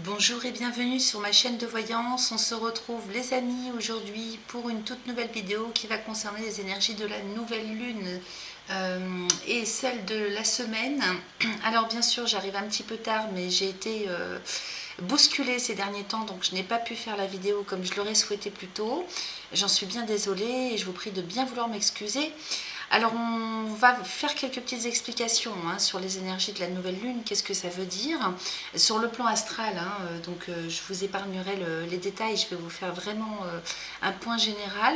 Bonjour et bienvenue sur ma chaîne de voyance. On se retrouve les amis aujourd'hui pour une toute nouvelle vidéo qui va concerner les énergies de la nouvelle lune et celle de la semaine. Alors bien sûr j'arrive un petit peu tard mais j'ai été bousculée ces derniers temps, donc je n'ai pas pu faire la vidéo comme je l'aurais souhaité plus tôt. J'en suis bien désolée et je vous prie de bien vouloir m'excuser. Alors on va faire quelques petites explications sur les énergies de la nouvelle lune, qu'est-ce que ça veut dire sur le plan astral, je vous épargnerai les détails, je vais vous faire vraiment un point général.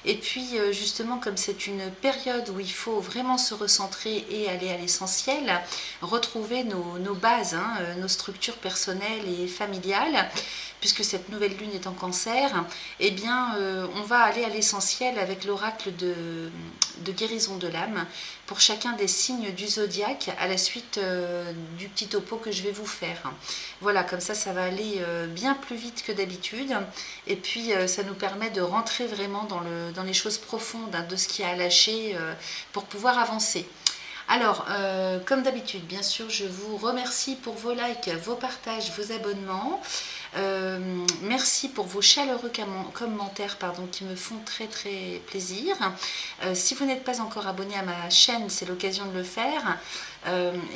Et puis justement comme c'est une période où il faut vraiment se recentrer et aller à l'essentiel, retrouver nos bases, nos structures personnelles et familiales, puisque cette nouvelle lune est en cancer, eh bien on va aller à l'essentiel avec l'oracle de guérison de l'âme pour chacun des signes du zodiaque à la suite du petit topo que je vais vous faire. Voilà, comme ça va aller bien plus vite que d'habitude et puis ça nous permet de rentrer vraiment dans les choses profondes de ce qui a lâché pour pouvoir avancer. Alors, comme d'habitude, bien sûr, je vous remercie pour vos likes, vos partages, vos abonnements. Merci pour vos chaleureux commentaires qui me font très très plaisir. Si vous n'êtes pas encore abonné à ma chaîne, c'est l'occasion de le faire.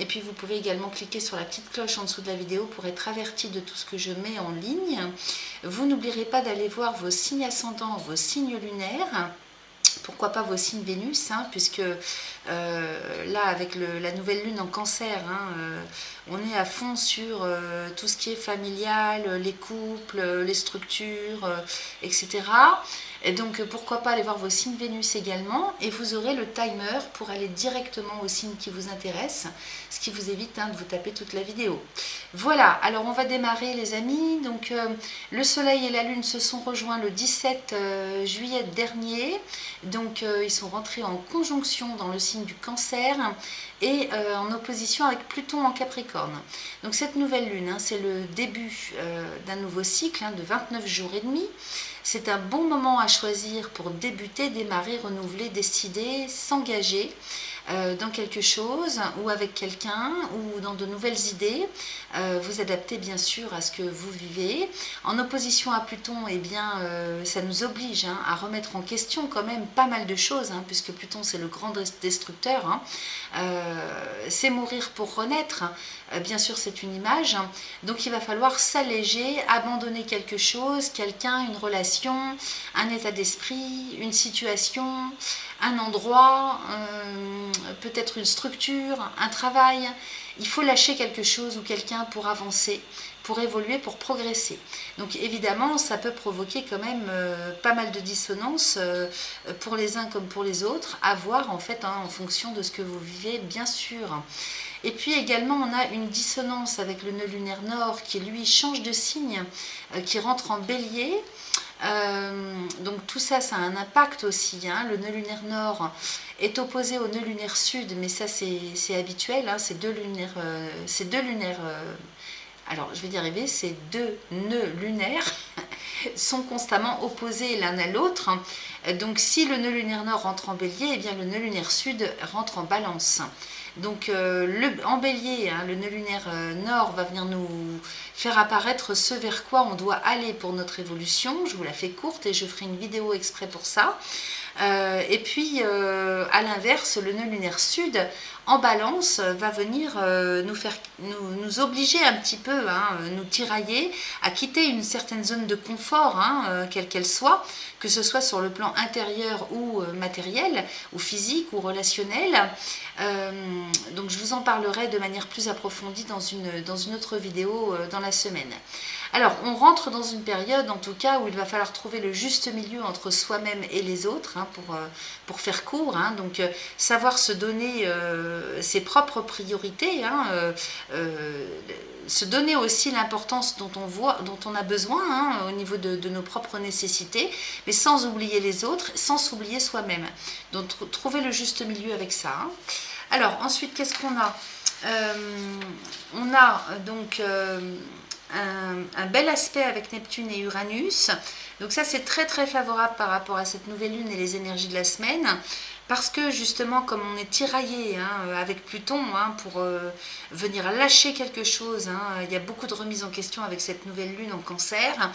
Et puis vous pouvez également cliquer sur la petite cloche en dessous de la vidéo pour être averti de tout ce que je mets en ligne. Vous n'oublierez pas d'aller voir vos signes ascendants, vos signes lunaires. Pourquoi pas vos signes Vénus, puisque là avec la nouvelle lune en cancer, on est à fond sur tout ce qui est familial, les couples, les structures, etc. Et donc pourquoi pas aller voir vos signes Vénus également, et vous aurez le timer pour aller directement aux signes qui vous intéressent, ce qui vous évite de vous taper toute la vidéo. Voilà, alors on va démarrer les amis. Donc le soleil et la lune se sont rejoints le 17 juillet dernier, donc ils sont rentrés en conjonction dans le signe du cancer et en opposition avec Pluton en Capricorne. Donc cette nouvelle lune, c'est le début d'un nouveau cycle de 29 jours et demi. C'est un bon moment à choisir pour débuter, démarrer, renouveler, décider, s'engager dans quelque chose ou avec quelqu'un ou dans de nouvelles idées. Vous adaptez bien sûr à ce que vous vivez. En opposition à Pluton, eh bien, ça nous oblige à remettre en question quand même pas mal de choses, puisque Pluton c'est le grand destructeur. C'est mourir pour renaître. Bien sûr c'est une image. Donc il va falloir s'alléger, abandonner quelque chose, quelqu'un, une relation, un état d'esprit, une situation, un endroit, peut-être une structure, un travail. Il faut lâcher quelque chose ou quelqu'un pour avancer, pour évoluer, pour progresser. Donc évidemment, ça peut provoquer quand même pas mal de dissonances pour les uns comme pour les autres, à voir en fait en fonction de ce que vous vivez, bien sûr. Et puis également, on a une dissonance avec le nœud lunaire nord qui lui change de signe, qui rentre en bélier. Donc tout ça, ça a un impact aussi. Le nœud lunaire nord est opposé au nœud lunaire sud, mais ça c'est habituel. Ces deux lunaires, alors je vais y arriver, ces deux nœuds lunaires sont constamment opposés l'un à l'autre. Donc si le nœud lunaire nord rentre en bélier, eh bien le nœud lunaire sud rentre en balance. Donc en bélier, le nœud lunaire nord va venir nous faire apparaître ce vers quoi on doit aller pour notre évolution. Je vous la fais courte et je ferai une vidéo exprès pour ça. Et puis à l'inverse, le nœud lunaire sud en balance va venir nous obliger un petit peu, nous tirailler à quitter une certaine zone de confort, quelle qu'elle soit, que ce soit sur le plan intérieur ou matériel, ou physique, ou relationnel. Donc je vous en parlerai de manière plus approfondie dans une autre vidéo dans la semaine. Alors on rentre dans une période en tout cas où il va falloir trouver le juste milieu entre soi-même et les autres, pour faire court, donc savoir se donner ses propres priorités, se donner aussi l'importance dont on a besoin au niveau de nos propres nécessités, mais sans oublier les autres, sans s'oublier soi-même. Donc trouver le juste milieu avec ça. Alors ensuite, qu'est-ce qu'on a on a donc un bel aspect avec Neptune et Uranus. Donc ça c'est très très favorable par rapport à cette nouvelle lune et les énergies de la semaine. parce que justement, comme on est tiraillé avec Pluton pour venir lâcher quelque chose, il y a beaucoup de remises en question avec cette nouvelle lune en Cancer.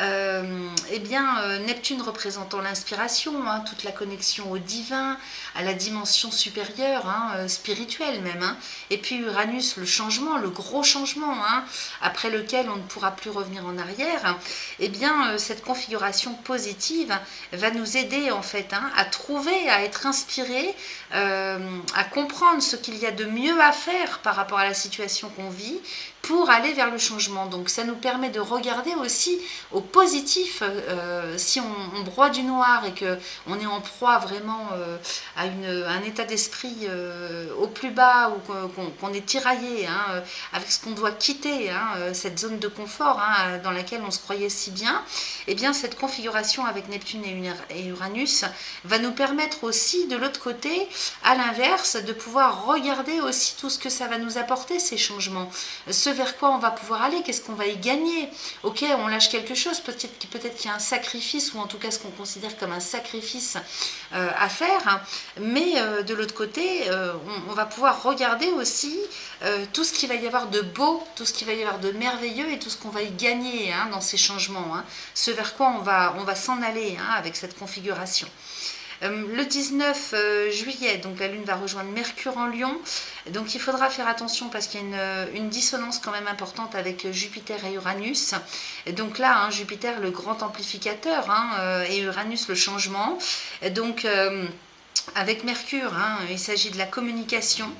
Eh bien, Neptune représentant l'inspiration, toute la connexion au divin, à la dimension supérieure, spirituelle même. Et puis Uranus, le changement, le gros changement, après lequel on ne pourra plus revenir en arrière. Eh bien, cette configuration positive va nous aider en fait à trouver, à être inspiré, à comprendre ce qu'il y a de mieux à faire par rapport à la situation qu'on vit pour aller vers le changement. Donc ça nous permet de regarder aussi au positif, si on broie du noir et qu'on est en proie vraiment à un état d'esprit au plus bas, ou qu'on est tiraillé avec ce qu'on doit quitter, cette zone de confort dans laquelle on se croyait si bien, et bien cette configuration avec Neptune et Uranus va nous permettre aussi de l'autre côté, à l'inverse, de pouvoir regarder aussi tout ce que ça va nous apporter, ces changements, ce vers quoi on va pouvoir aller, qu'est-ce qu'on va y gagner. Ok, on lâche quelque chose, peut-être qu'il y a un sacrifice, ou en tout cas ce qu'on considère comme un sacrifice à faire, mais de l'autre côté, on va pouvoir regarder aussi tout ce qu'il va y avoir de beau, tout ce qu'il va y avoir de merveilleux et tout ce qu'on va y gagner dans ces changements, ce vers quoi on va s'en aller avec cette configuration. Le 19 juillet, donc la Lune va rejoindre Mercure en Lion. Donc il faudra faire attention parce qu'il y a une dissonance quand même importante avec Jupiter et Uranus. Et donc là, Jupiter le grand amplificateur et Uranus le changement. Et donc avec Mercure, il s'agit de la communication,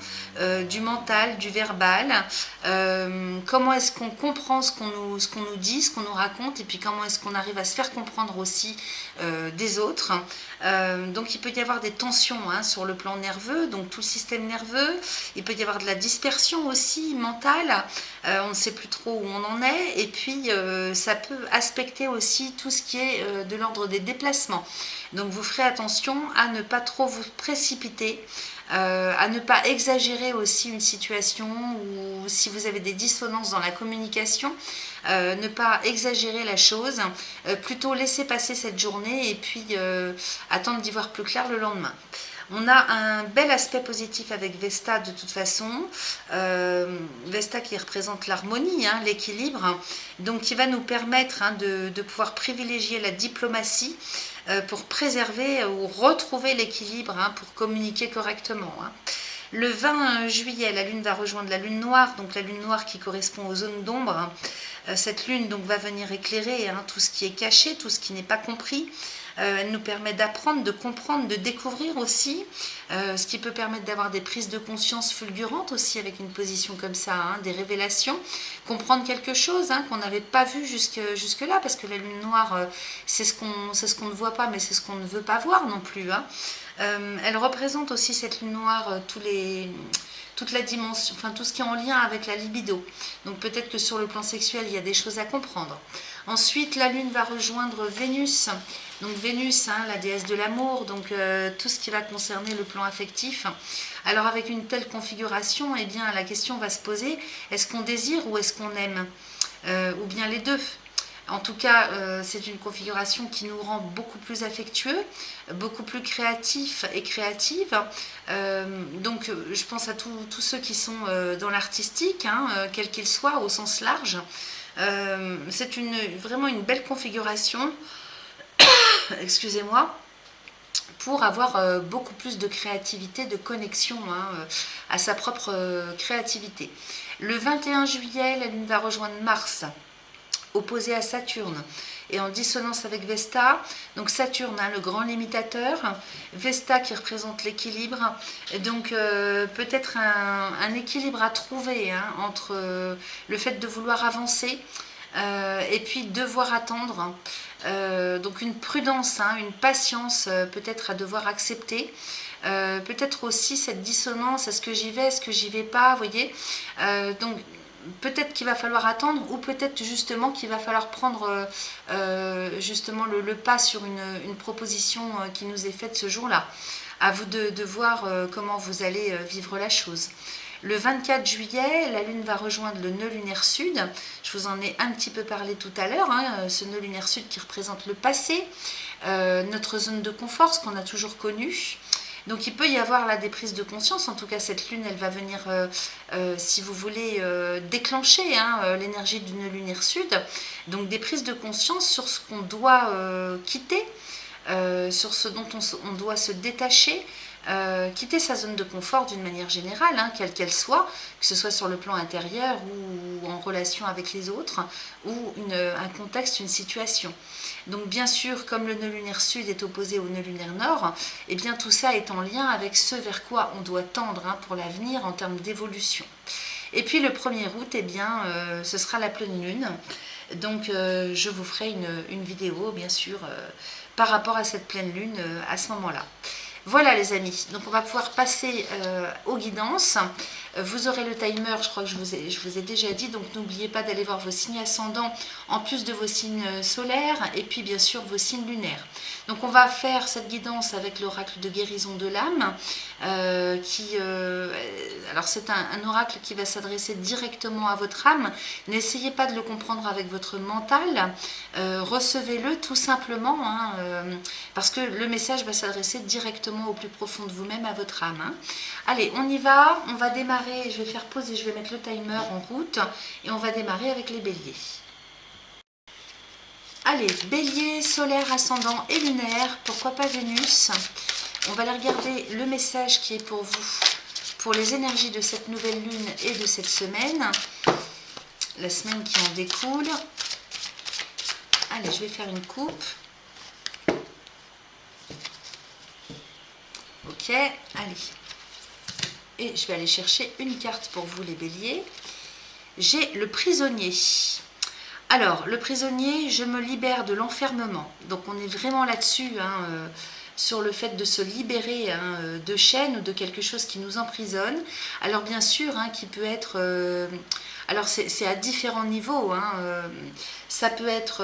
du mental, du verbal. Comment est-ce qu'on comprend ce qu'on nous dit, ce qu'on nous raconte, et puis comment est-ce qu'on arrive à se faire comprendre aussi des autres. Donc il peut y avoir des tensions sur le plan nerveux, donc tout le système nerveux. Il peut y avoir de la dispersion aussi mentale. On ne sait plus trop où on en est. Et puis ça peut aspecter aussi tout ce qui est de l'ordre des déplacements. Donc vous ferez attention à ne pas trop vous précipiter, à ne pas exagérer aussi une situation, ou si vous avez des dissonances dans la communication, ne pas exagérer la chose, plutôt laisser passer cette journée et puis attendre d'y voir plus clair le lendemain. On a un bel aspect positif avec Vesta de toute façon, Vesta qui représente l'harmonie, l'équilibre, donc qui va nous permettre de pouvoir privilégier la diplomatie pour préserver ou retrouver l'équilibre, pour communiquer correctement. Le 20 juillet, la Lune va rejoindre la Lune noire, donc la Lune noire qui correspond aux zones d'ombre. Cette Lune donc va venir éclairer tout ce qui est caché, tout ce qui n'est pas compris. Elle nous permet d'apprendre, de comprendre, de découvrir aussi, ce qui peut permettre d'avoir des prises de conscience fulgurantes aussi avec une position comme ça, des révélations, comprendre quelque chose qu'on n'avait pas vu jusque-là, parce que la Lune noire, c'est ce qu'on ne voit pas, mais c'est ce qu'on ne veut pas voir non plus. Elle représente aussi, cette Lune noire, toute la dimension, enfin tout ce qui est en lien avec la libido. Donc peut-être que sur le plan sexuel, il y a des choses à comprendre. Ensuite, la Lune va rejoindre Vénus. Donc Vénus, la déesse de l'amour, donc tout ce qui va concerner le plan affectif. Alors avec une telle configuration, eh bien la question va se poser, est-ce qu'on désire ou est-ce qu'on aime, ou bien les deux? En tout cas, c'est une configuration qui nous rend beaucoup plus affectueux, beaucoup plus créatifs et créatives. Donc, je pense à tous ceux qui sont dans l'artistique, quel qu'il soit, au sens large. C'est vraiment une belle configuration, excusez-moi, pour avoir beaucoup plus de créativité, de connexion à sa propre créativité. Le 21 juillet, la Lune va rejoindre Mars, opposé à Saturne et en dissonance avec Vesta. Donc Saturne, le grand limitateur, Vesta qui représente l'équilibre, donc peut-être un équilibre à trouver entre le fait de vouloir avancer et puis devoir attendre, donc une prudence, une patience peut-être à devoir accepter. Peut-être aussi cette dissonance, est-ce que j'y vais, est-ce que j'y vais pas, vous voyez, donc peut-être qu'il va falloir attendre, ou peut-être justement qu'il va falloir prendre justement le pas sur une proposition qui nous est faite ce jour-là. À vous de voir comment vous allez vivre la chose. Le 24 juillet, la Lune va rejoindre le nœud lunaire sud. Je vous en ai un petit peu parlé tout à l'heure, ce nœud lunaire sud qui représente le passé, notre zone de confort, ce qu'on a toujours connu. Donc il peut y avoir là des prises de conscience. En tout cas, cette lune, elle va venir, si vous voulez, déclencher l'énergie d'une lunaire sud. Donc des prises de conscience sur ce qu'on doit quitter, sur ce dont on doit se détacher, quitter sa zone de confort d'une manière générale, quelle qu'elle soit, que ce soit sur le plan intérieur ou en relation avec les autres, ou un contexte, une situation. Donc bien sûr, comme le nœud lunaire sud est opposé au nœud lunaire nord, et bien tout ça est en lien avec ce vers quoi on doit tendre pour l'avenir en termes d'évolution. Et puis le 1er août, ce sera la pleine lune. Donc je vous ferai une vidéo, bien sûr, par rapport à cette pleine lune à ce moment-là. Voilà les amis, donc on va pouvoir passer aux guidances. Vous aurez le timer, je crois que je vous ai déjà dit, donc n'oubliez pas d'aller voir vos signes ascendants en plus de vos signes solaires et puis bien sûr vos signes lunaires. Donc on va faire cette guidance avec l'oracle de guérison de l'âme, alors c'est un oracle qui va s'adresser directement à votre âme. N'essayez pas de le comprendre avec votre mental, recevez-le tout simplement, parce que le message va s'adresser directement au plus profond de vous-même, à votre âme. Allez, on y va, on va démarrer, je vais faire pause et je vais mettre le timer en route et on va démarrer avec les béliers. Allez, bélier, solaire, ascendant et lunaire, pourquoi pas Vénus. On va aller regarder le message qui est pour vous, pour les énergies de cette nouvelle lune et de cette semaine, la semaine qui en découle. Allez, je vais faire une coupe. Ok, allez. Et je vais aller chercher une carte pour vous les béliers. J'ai le prisonnier. Alors, le prisonnier, je me libère de l'enfermement. Donc on est vraiment là-dessus, sur le fait de se libérer de chaînes ou de quelque chose qui nous emprisonne. Alors bien sûr, qui peut être... alors c'est à différents niveaux. Ça peut être,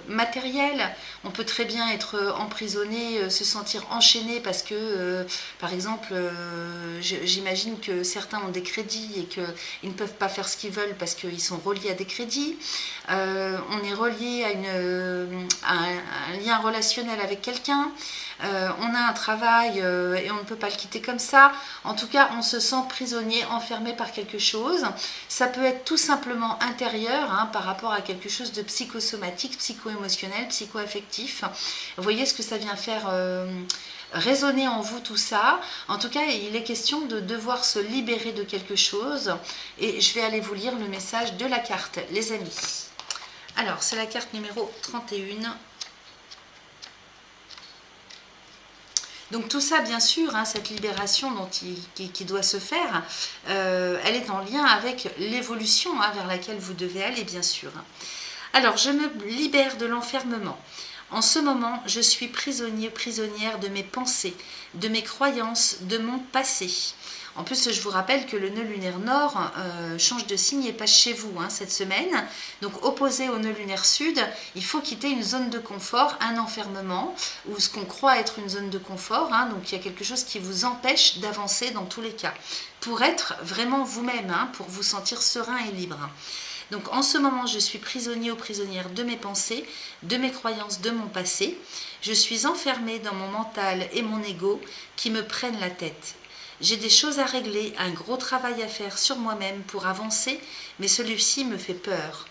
matériel. On peut très bien être emprisonné, se sentir enchaîné parce que, par exemple, j'imagine que certains ont des crédits et qu'ils ne peuvent pas faire ce qu'ils veulent parce qu'ils sont reliés à des crédits. On est relié à un lien relationnel avec quelqu'un. On a un travail et on ne peut pas le quitter comme ça. En tout cas, on se sent prisonnier, enfermé par quelque chose. Ça peut être tout simplement intérieur, par rapport à quelque chose de psychosomatique, psycho-émotionnel, psycho-affectif. Vous voyez ce que ça vient faire résonner en vous tout ça. En tout cas, il est question de devoir se libérer de quelque chose. Et je vais aller vous lire le message de la carte, les amis. Alors, c'est la carte numéro 31. Donc tout ça, bien sûr, cette libération qui doit se faire, elle est en lien avec l'évolution vers laquelle vous devez aller, bien sûr. Alors, je me libère de l'enfermement. En ce moment, je suis prisonnier, prisonnière de mes pensées, de mes croyances, de mon passé. En plus, je vous rappelle que le nœud lunaire nord change de signe et passe chez vous cette semaine. Donc, opposé au nœud lunaire sud, il faut quitter une zone de confort, un enfermement, ou ce qu'on croit être une zone de confort. Donc, il y a quelque chose qui vous empêche d'avancer dans tous les cas, pour être vraiment vous-même, pour vous sentir serein et libre. Donc, en ce moment, je suis prisonnier ou prisonnière de mes pensées, de mes croyances, de mon passé. Je suis enfermée dans mon mental et mon ego qui me prennent la tête. J'ai des choses à régler, un gros travail à faire sur moi-même pour avancer, mais celui-ci me fait peur.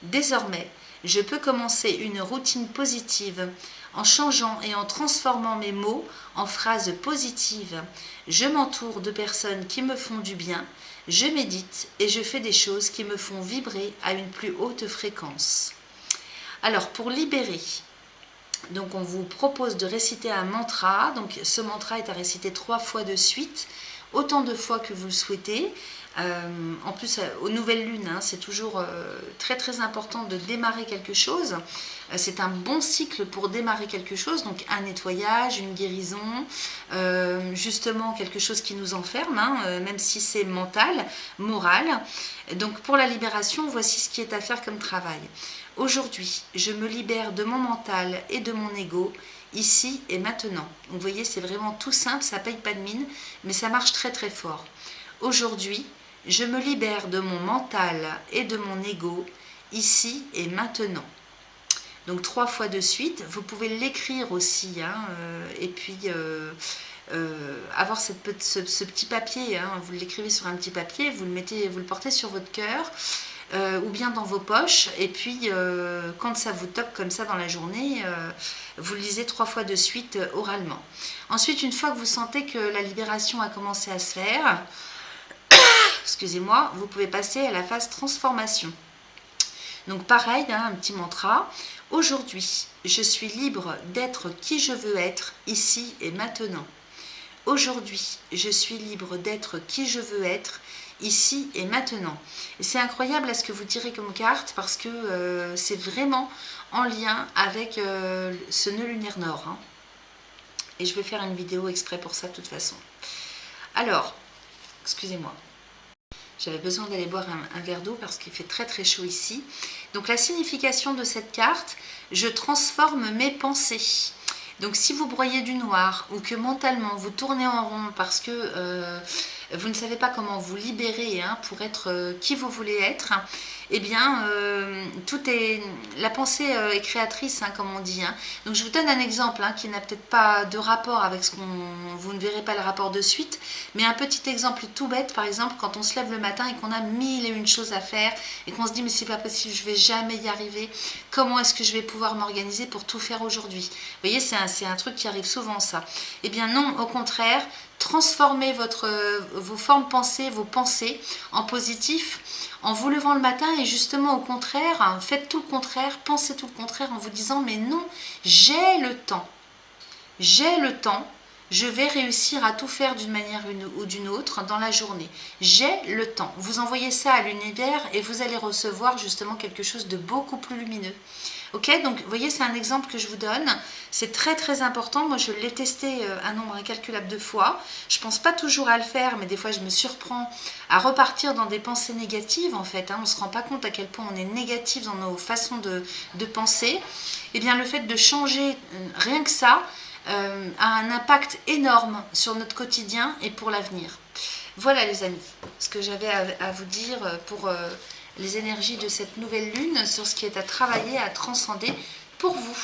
Désormais, je peux commencer une routine positive en changeant et en transformant mes mots en phrases positives. Je m'entoure de personnes qui me font du bien, je médite et je fais des choses qui me font vibrer à une plus haute fréquence. Alors, pour libérer, donc on vous propose de réciter un mantra. Donc ce mantra est à réciter 3 fois de suite, autant de fois que vous le souhaitez. En plus, aux nouvelles lunes, c'est toujours très très important de démarrer quelque chose. C'est un bon cycle pour démarrer quelque chose, donc un nettoyage, une guérison, justement quelque chose qui nous enferme, même si c'est mental, moral. Donc pour la libération, voici ce qui est à faire comme travail. Aujourd'hui, je me libère de mon mental et de mon ego, ici et maintenant. Donc vous voyez, c'est vraiment tout simple, ça ne paye pas de mine, mais ça marche très très fort. Aujourd'hui, je me libère de mon mental et de mon ego, ici et maintenant. Donc 3 fois de suite. Vous pouvez l'écrire aussi, hein, et puis avoir ce petit papier, hein, vous l'écrivez sur un petit papier, vous le portez sur votre cœur, ou bien dans vos poches, et puis quand ça vous toque comme ça dans la journée, vous le lisez 3 fois de suite oralement. Ensuite, une fois que vous sentez que la libération a commencé à se faire, excusez-moi, vous pouvez passer à la phase transformation. Donc pareil, hein, un petit mantra. Aujourd'hui, je suis libre d'être qui je veux être ici et maintenant. Aujourd'hui, je suis libre d'être qui je veux être ici et maintenant. Et c'est incroyable à ce que vous tirez comme carte parce que c'est vraiment en lien avec ce nœud lunaire nord. Hein. Et je vais faire une vidéo exprès pour ça de toute façon. Alors, excusez-moi. J'avais besoin d'aller boire un verre d'eau parce qu'il fait très très chaud ici. Donc la signification de cette carte, je transforme mes pensées. Donc si vous broyez du noir ou que mentalement vous tournez en rond parce que vous ne savez pas comment vous libérer, hein, pour être qui vous voulez être, eh bien la pensée est créatrice, hein, comme on dit. Hein. Donc je vous donne un exemple, hein, qui n'a peut-être pas de rapport avec ce vous ne verrez pas le rapport de suite, mais un petit exemple tout bête, par exemple quand on se lève le matin et qu'on a 1001 choses à faire et qu'on se dit mais c'est pas possible, je vais jamais y arriver, comment est-ce que je vais pouvoir m'organiser pour tout faire aujourd'hui? Vous voyez, c'est un truc qui arrive souvent, ça. Eh bien non, au contraire, transformez vos formes pensées, vos pensées en positif en vous levant le matin et justement au contraire, hein, faites tout le contraire, pensez tout le contraire en vous disant mais non, j'ai le temps, je vais réussir à tout faire d'une manière ou d'une autre dans la journée. J'ai le temps. Vous envoyez ça à l'univers et vous allez recevoir justement quelque chose de beaucoup plus lumineux. Ok, donc vous voyez, c'est un exemple que je vous donne. C'est très très important. Moi, je l'ai testé un nombre incalculable de fois. Je ne pense pas toujours à le faire, mais des fois, je me surprends à repartir dans des pensées négatives, en fait. Hein. On ne se rend pas compte à quel point on est négatif dans nos façons de penser. Eh bien, le fait de changer rien que ça, a un impact énorme sur notre quotidien et pour l'avenir. Voilà les amis, ce que j'avais à vous dire pour les énergies de cette nouvelle lune, sur ce qui est à travailler, à transcender pour vous.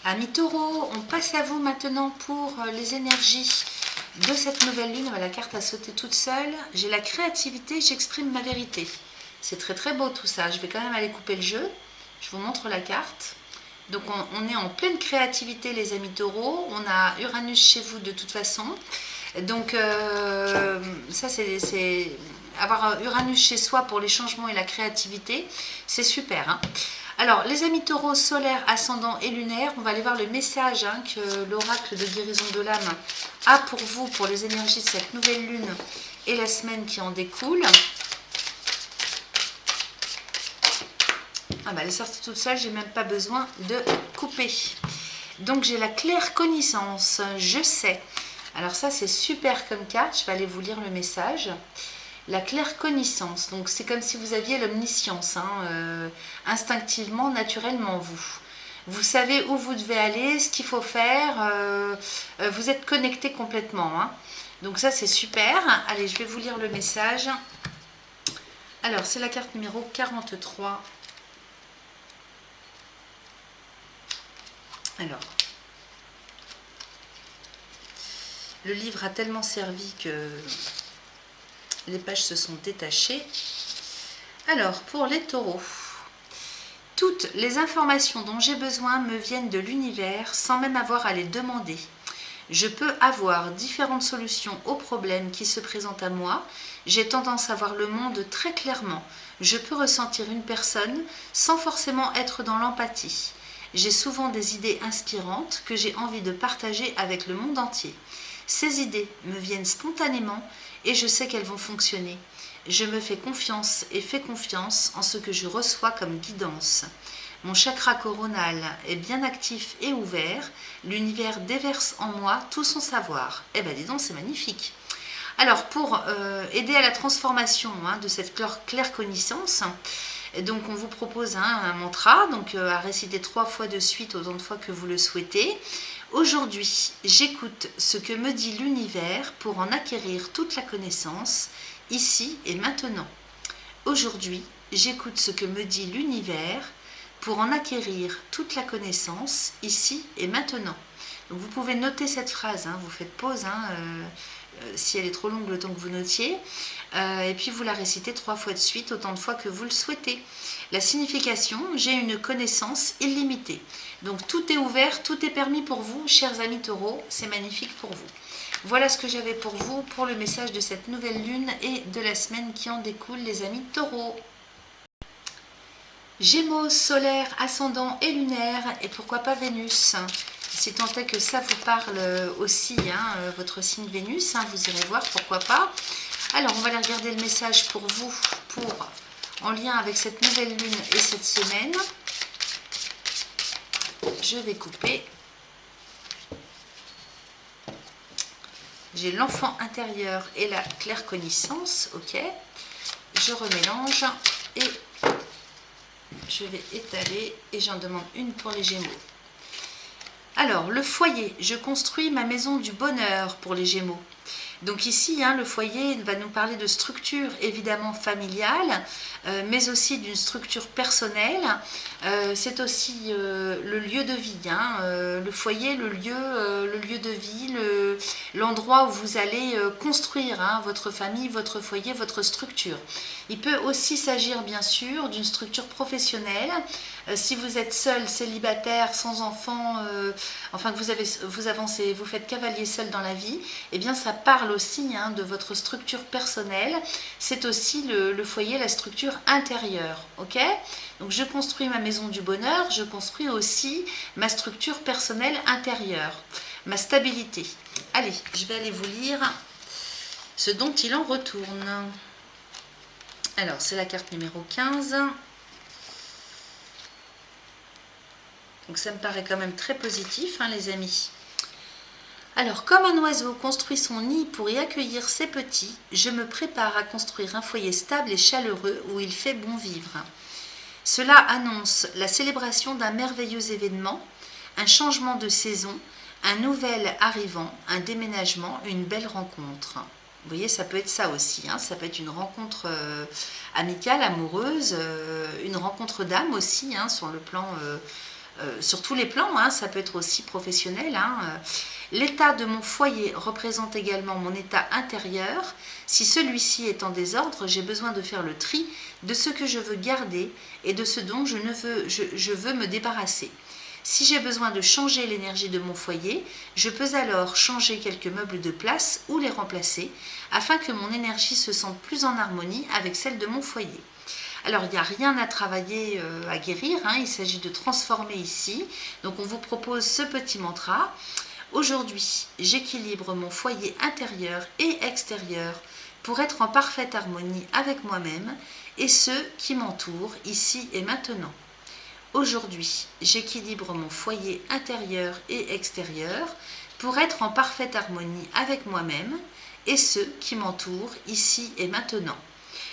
Amis taureaux, on passe à vous maintenant pour les énergies de cette nouvelle lune. La carte a sauté toute seule. J'ai la créativité, j'exprime ma vérité. C'est très très beau tout ça. Je vais quand même aller couper le jeu. Je vous montre la carte. Donc on est en pleine créativité les amis taureaux, on a Uranus chez vous de toute façon. Donc ça c'est avoir Uranus chez soi pour les changements et la créativité, c'est super. Hein. Alors les amis taureaux solaires, ascendant et lunaire, on va aller voir le message, hein, que l'oracle de guérison de l'âme a pour vous, pour les énergies de cette nouvelle lune et la semaine qui en découle. Ah bah, elle est sortie toute seule, j'ai même pas besoin de couper. Donc j'ai la claire connaissance, je sais. Alors ça c'est super comme carte, je vais aller vous lire le message. La claire connaissance, donc c'est comme si vous aviez l'omniscience, hein, instinctivement, naturellement vous. Vous savez où vous devez aller, ce qu'il faut faire, vous êtes connecté complètement. Hein. Donc ça c'est super. Allez, je vais vous lire le message. Alors c'est la carte numéro 43. Alors, le livre a tellement servi que les pages se sont détachées. Alors, pour les taureaux, toutes les informations dont j'ai besoin me viennent de l'univers sans même avoir à les demander. Je peux avoir différentes solutions aux problèmes qui se présentent à moi. J'ai tendance à voir le monde très clairement. Je peux ressentir une personne sans forcément être dans l'empathie. J'ai souvent des idées inspirantes que j'ai envie de partager avec le monde entier. Ces idées me viennent spontanément et je sais qu'elles vont fonctionner. Je me fais confiance et fais confiance en ce que je reçois comme guidance. Mon chakra coronal est bien actif et ouvert. L'univers déverse en moi tout son savoir. Eh bien, dis donc, c'est magnifique. Alors, pour aider à la transformation, hein, de cette claire connaissance, donc on vous propose, hein, un mantra, donc à réciter 3 fois de suite autant de fois que vous le souhaitez. Aujourd'hui, j'écoute ce que me dit l'univers pour en acquérir toute la connaissance, ici et maintenant. Aujourd'hui, j'écoute ce que me dit l'univers pour en acquérir toute la connaissance ici et maintenant. Donc vous pouvez noter cette phrase, hein, vous faites pause, si elle est trop longue, le temps que vous notiez, et puis vous la récitez 3 fois de suite, autant de fois que vous le souhaitez. La signification, j'ai une connaissance illimitée. Donc tout est ouvert, tout est permis pour vous, chers amis taureaux, c'est magnifique pour vous. Voilà ce que j'avais pour vous pour le message de cette nouvelle lune et de la semaine qui en découle, les amis taureaux. Gémeaux, solaire, ascendant et lunaire, et pourquoi pas Vénus, si tant est que ça vous parle aussi, votre signe Vénus, vous irez voir, pourquoi pas. Alors, on va aller regarder le message pour vous, en lien avec cette nouvelle lune et cette semaine. Je vais couper. J'ai l'enfant intérieur et la claire connaissance, ok. Je remélange et je vais étaler et j'en demande une pour les Gémeaux. Alors, le foyer, je construis ma maison du bonheur pour les Gémeaux. Donc ici, le foyer va nous parler de structure évidemment familiale, mais aussi d'une structure personnelle. C'est aussi le lieu de vie, le foyer, le lieu de vie, l'endroit où vous allez construire votre famille, votre foyer, votre structure. Il peut aussi s'agir bien sûr d'une structure professionnelle. Si vous êtes seul, célibataire, sans enfant, enfin que vous avancez, vous faites cavalier seul dans la vie, eh bien ça parle aussi de votre structure personnelle. C'est aussi le foyer, la structure intérieure, ok. Donc je construis ma maison du bonheur, je construis aussi ma structure personnelle intérieure, ma stabilité. Allez, je vais aller vous lire ce dont il en retourne. Alors, c'est la carte numéro 15. Donc ça me paraît quand même très positif, les amis. Alors, comme un oiseau construit son nid pour y accueillir ses petits, je me prépare à construire un foyer stable et chaleureux où il fait bon vivre. Cela annonce la célébration d'un merveilleux événement, un changement de saison, un nouvel arrivant, un déménagement, une belle rencontre. Vous voyez, ça peut être ça aussi, ça peut être une rencontre amicale, amoureuse, une rencontre d'âme aussi, sur le plan, sur tous les plans, ça peut être aussi professionnel. L'état de mon foyer représente également mon état intérieur. Si celui-ci est en désordre, j'ai besoin de faire le tri de ce que je veux garder et de ce dont je veux me débarrasser. Si j'ai besoin de changer l'énergie de mon foyer, je peux alors changer quelques meubles de place ou les remplacer afin que mon énergie se sente plus en harmonie avec celle de mon foyer. Alors, il n'y a rien à travailler, à guérir, il s'agit de transformer ici. Donc, on vous propose ce petit mantra. Aujourd'hui, j'équilibre mon foyer intérieur et extérieur pour être en parfaite harmonie avec moi-même et ceux qui m'entourent ici et maintenant. Aujourd'hui, j'équilibre mon foyer intérieur et extérieur pour être en parfaite harmonie avec moi-même et ceux qui m'entourent ici et maintenant.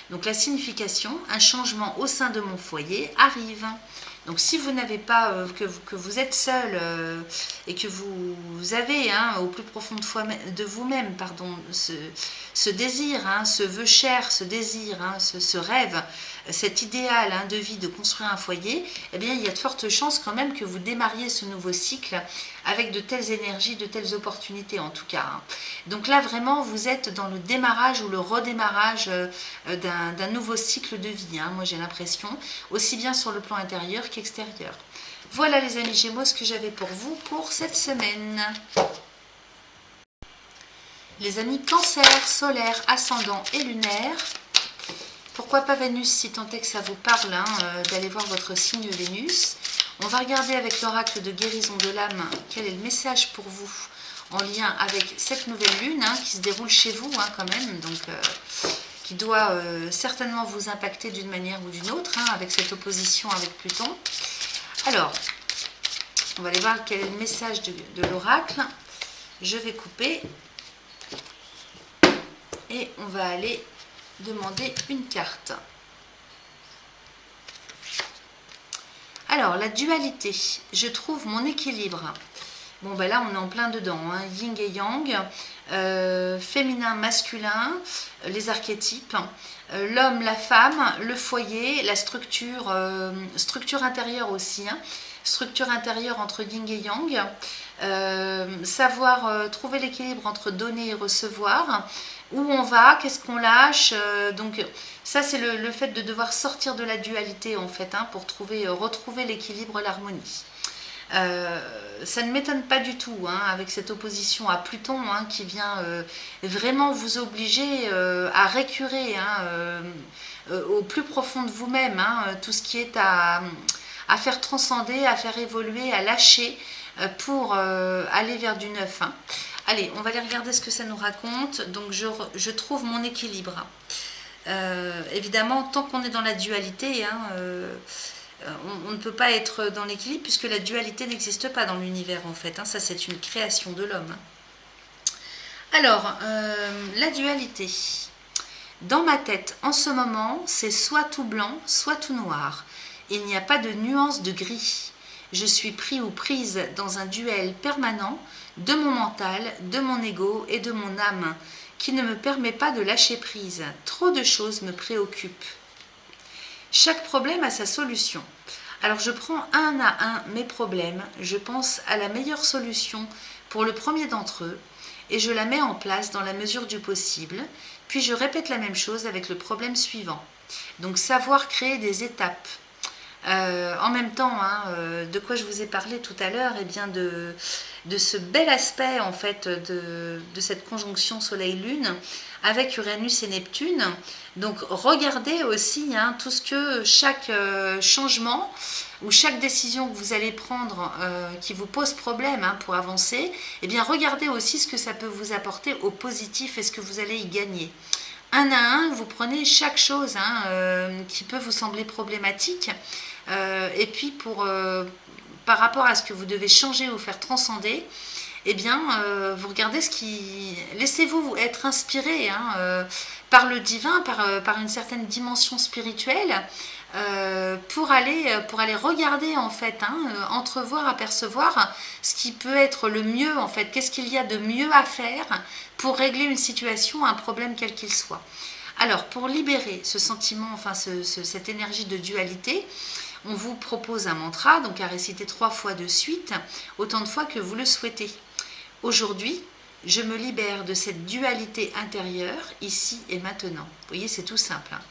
Donc la signification, un changement au sein de mon foyer arrive. Donc si vous n'avez pas, que vous êtes seul et que vous avez au plus profond de vous-même, ce désir, ce vœu cher, ce désir, ce rêve, cet idéal de vie de construire un foyer, eh bien il y a de fortes chances quand même que vous démarriez ce nouveau cycle avec de telles énergies, de telles opportunités en tout cas. Donc là vraiment vous êtes dans le démarrage ou le redémarrage d'un nouveau cycle de vie. Moi j'ai l'impression, aussi bien sur le plan intérieur qu'extérieur. Voilà les amis Gémeaux ce que j'avais pour vous pour cette semaine. Les amis Cancer, solaire, ascendant et lunaire. Pourquoi pas Vénus si tant est que ça vous parle d'aller voir votre signe Vénus. On va regarder avec l'oracle de guérison de l'âme quel est le message pour vous en lien avec cette nouvelle lune qui se déroule chez vous quand même, donc qui doit certainement vous impacter d'une manière ou d'une autre avec cette opposition avec Pluton. Alors, on va aller voir quel est le message de l'oracle. Je vais couper et on va aller demander une carte. Alors, la dualité, je trouve mon équilibre. Bon, ben là, on est en plein dedans, yin et yang. féminin, masculin, les archétypes, l'homme, la femme, le foyer, la structure, structure intérieure aussi, hein, structure intérieure entre yin et yang, savoir trouver l'équilibre entre donner et recevoir, où on va, qu'est-ce qu'on lâche, donc ça c'est le fait de devoir sortir de la dualité en fait, hein, pour retrouver l'équilibre, l'harmonie. Ça ne m'étonne pas du tout, hein, avec cette opposition à Pluton, hein, qui vient vraiment vous obliger à récurer, hein, au plus profond de vous-même, hein, tout ce qui est à faire transcender, à faire évoluer, à lâcher pour aller vers du neuf, hein. Allez, on va aller regarder ce que ça nous raconte. Donc je trouve mon équilibre. Évidemment, tant qu'on est dans la dualité, hein, on ne peut pas être dans l'équilibre puisque la dualité n'existe pas dans l'univers en fait, hein. Ça c'est une création de l'homme. Alors, la dualité. Dans ma tête, en ce moment, c'est soit tout blanc, soit tout noir. Il n'y a pas de nuance de gris. Je suis pris ou prise dans un duel permanent de mon mental, de mon ego et de mon âme, qui ne me permet pas de lâcher prise. Trop de choses me préoccupent. Chaque problème a sa solution. Alors je prends un à un mes problèmes, je pense à la meilleure solution pour le premier d'entre eux et je la mets en place dans la mesure du possible, puis je répète la même chose avec le problème suivant. Donc savoir créer des étapes. En même temps, hein, de quoi je vous ai parlé tout à l'heure, eh bien de ce bel aspect en fait de cette conjonction Soleil-Lune avec Uranus et Neptune. Donc regardez aussi, hein, tout ce que chaque changement ou chaque décision que vous allez prendre qui vous pose problème, hein, pour avancer, eh bien regardez aussi ce que ça peut vous apporter au positif et ce que vous allez y gagner. Un à un, vous prenez chaque chose, hein, qui peut vous sembler problématique, et puis par rapport à ce que vous devez changer ou faire transcender, eh bien, vous regardez ce qui... Laissez-vous être inspiré, hein, par le divin, par une certaine dimension spirituelle, pour aller regarder en fait, hein, entrevoir, apercevoir ce qui peut être le mieux en fait, qu'est-ce qu'il y a de mieux à faire pour régler une situation, un problème quel qu'il soit. Alors pour libérer ce sentiment, enfin cette énergie de dualité, on vous propose un mantra, donc à réciter 3 fois de suite, autant de fois que vous le souhaitez. Aujourd'hui, je me libère de cette dualité intérieure, ici et maintenant. Vous voyez, c'est tout simple, hein.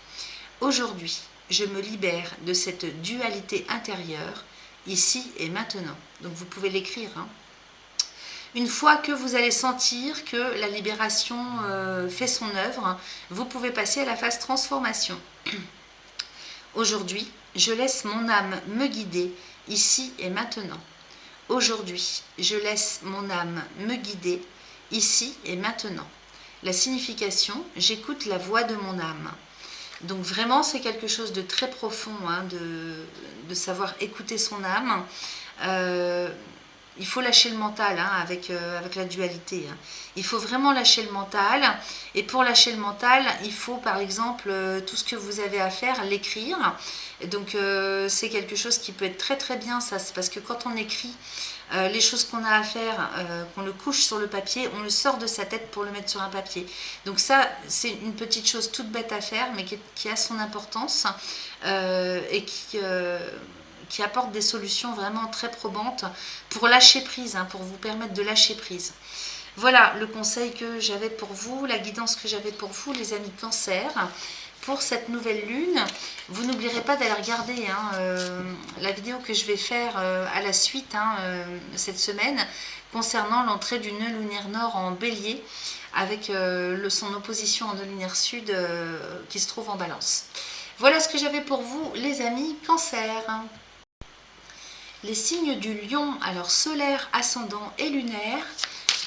Aujourd'hui, je me libère de cette dualité intérieure, ici et maintenant. Donc vous pouvez l'écrire, hein. Une fois que vous allez sentir que la libération fait son œuvre, vous pouvez passer à la phase transformation. Aujourd'hui, je laisse mon âme me guider, ici et maintenant. Aujourd'hui, je laisse mon âme me guider, ici et maintenant. La signification, j'écoute la voix de mon âme. Donc vraiment, c'est quelque chose de très profond, hein, de savoir écouter son âme. Il faut lâcher le mental, hein, avec la dualité, hein. Il faut vraiment lâcher le mental. Et pour lâcher le mental, il faut par exemple tout ce que vous avez à faire, l'écrire. Donc c'est quelque chose qui peut être très très bien, ça. C'est parce que quand on écrit les choses qu'on a à faire, qu'on le couche sur le papier, on le sort de sa tête pour le mettre sur un papier. Donc ça, c'est une petite chose toute bête à faire, mais qui a son importance, et qui apporte des solutions vraiment très probantes pour lâcher prise, hein, pour vous permettre de lâcher prise. Voilà le conseil que j'avais pour vous, la guidance que j'avais pour vous, les amis Cancer, pour cette nouvelle lune. Vous n'oublierez pas d'aller regarder, hein, la vidéo que je vais faire à la suite, hein, cette semaine, concernant l'entrée du nœud lunaire nord en bélier, avec son opposition en nœud lunaire sud qui se trouve en balance. Voilà ce que j'avais pour vous, les amis Cancer. Les signes du lion, alors solaire, ascendant et lunaire.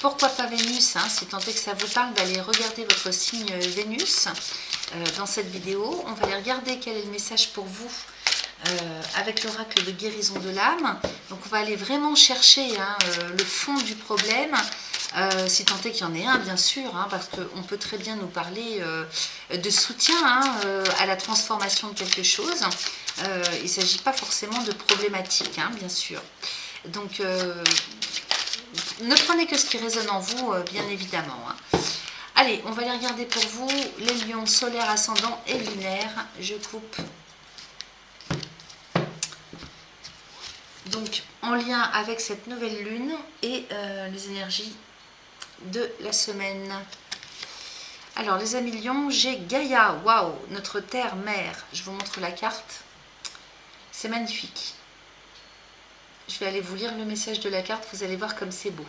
Pourquoi pas Vénus, hein, si tant est que ça vous parle d'aller regarder votre signe Vénus dans cette vidéo. On va aller regarder quel est le message pour vous avec l'oracle de guérison de l'âme. Donc on va aller vraiment chercher, hein, le fond du problème, si tant est qu'il y en ait un, bien sûr, hein, parce qu'on peut très bien nous parler de soutien, hein, à la transformation de quelque chose. Il ne s'agit pas forcément de problématiques, hein, bien sûr. Donc ne prenez que ce qui résonne en vous, bien évidemment. Allez, on va les regarder pour vous, les lions solaires, ascendants et lunaires. Je coupe. Donc, en lien avec cette nouvelle lune et les énergies de la semaine. Alors, les amis lions, j'ai Gaïa, waouh, notre terre-mère. Je vous montre la carte. C'est magnifique. Je vais aller vous lire le message de la carte, vous allez voir comme c'est beau.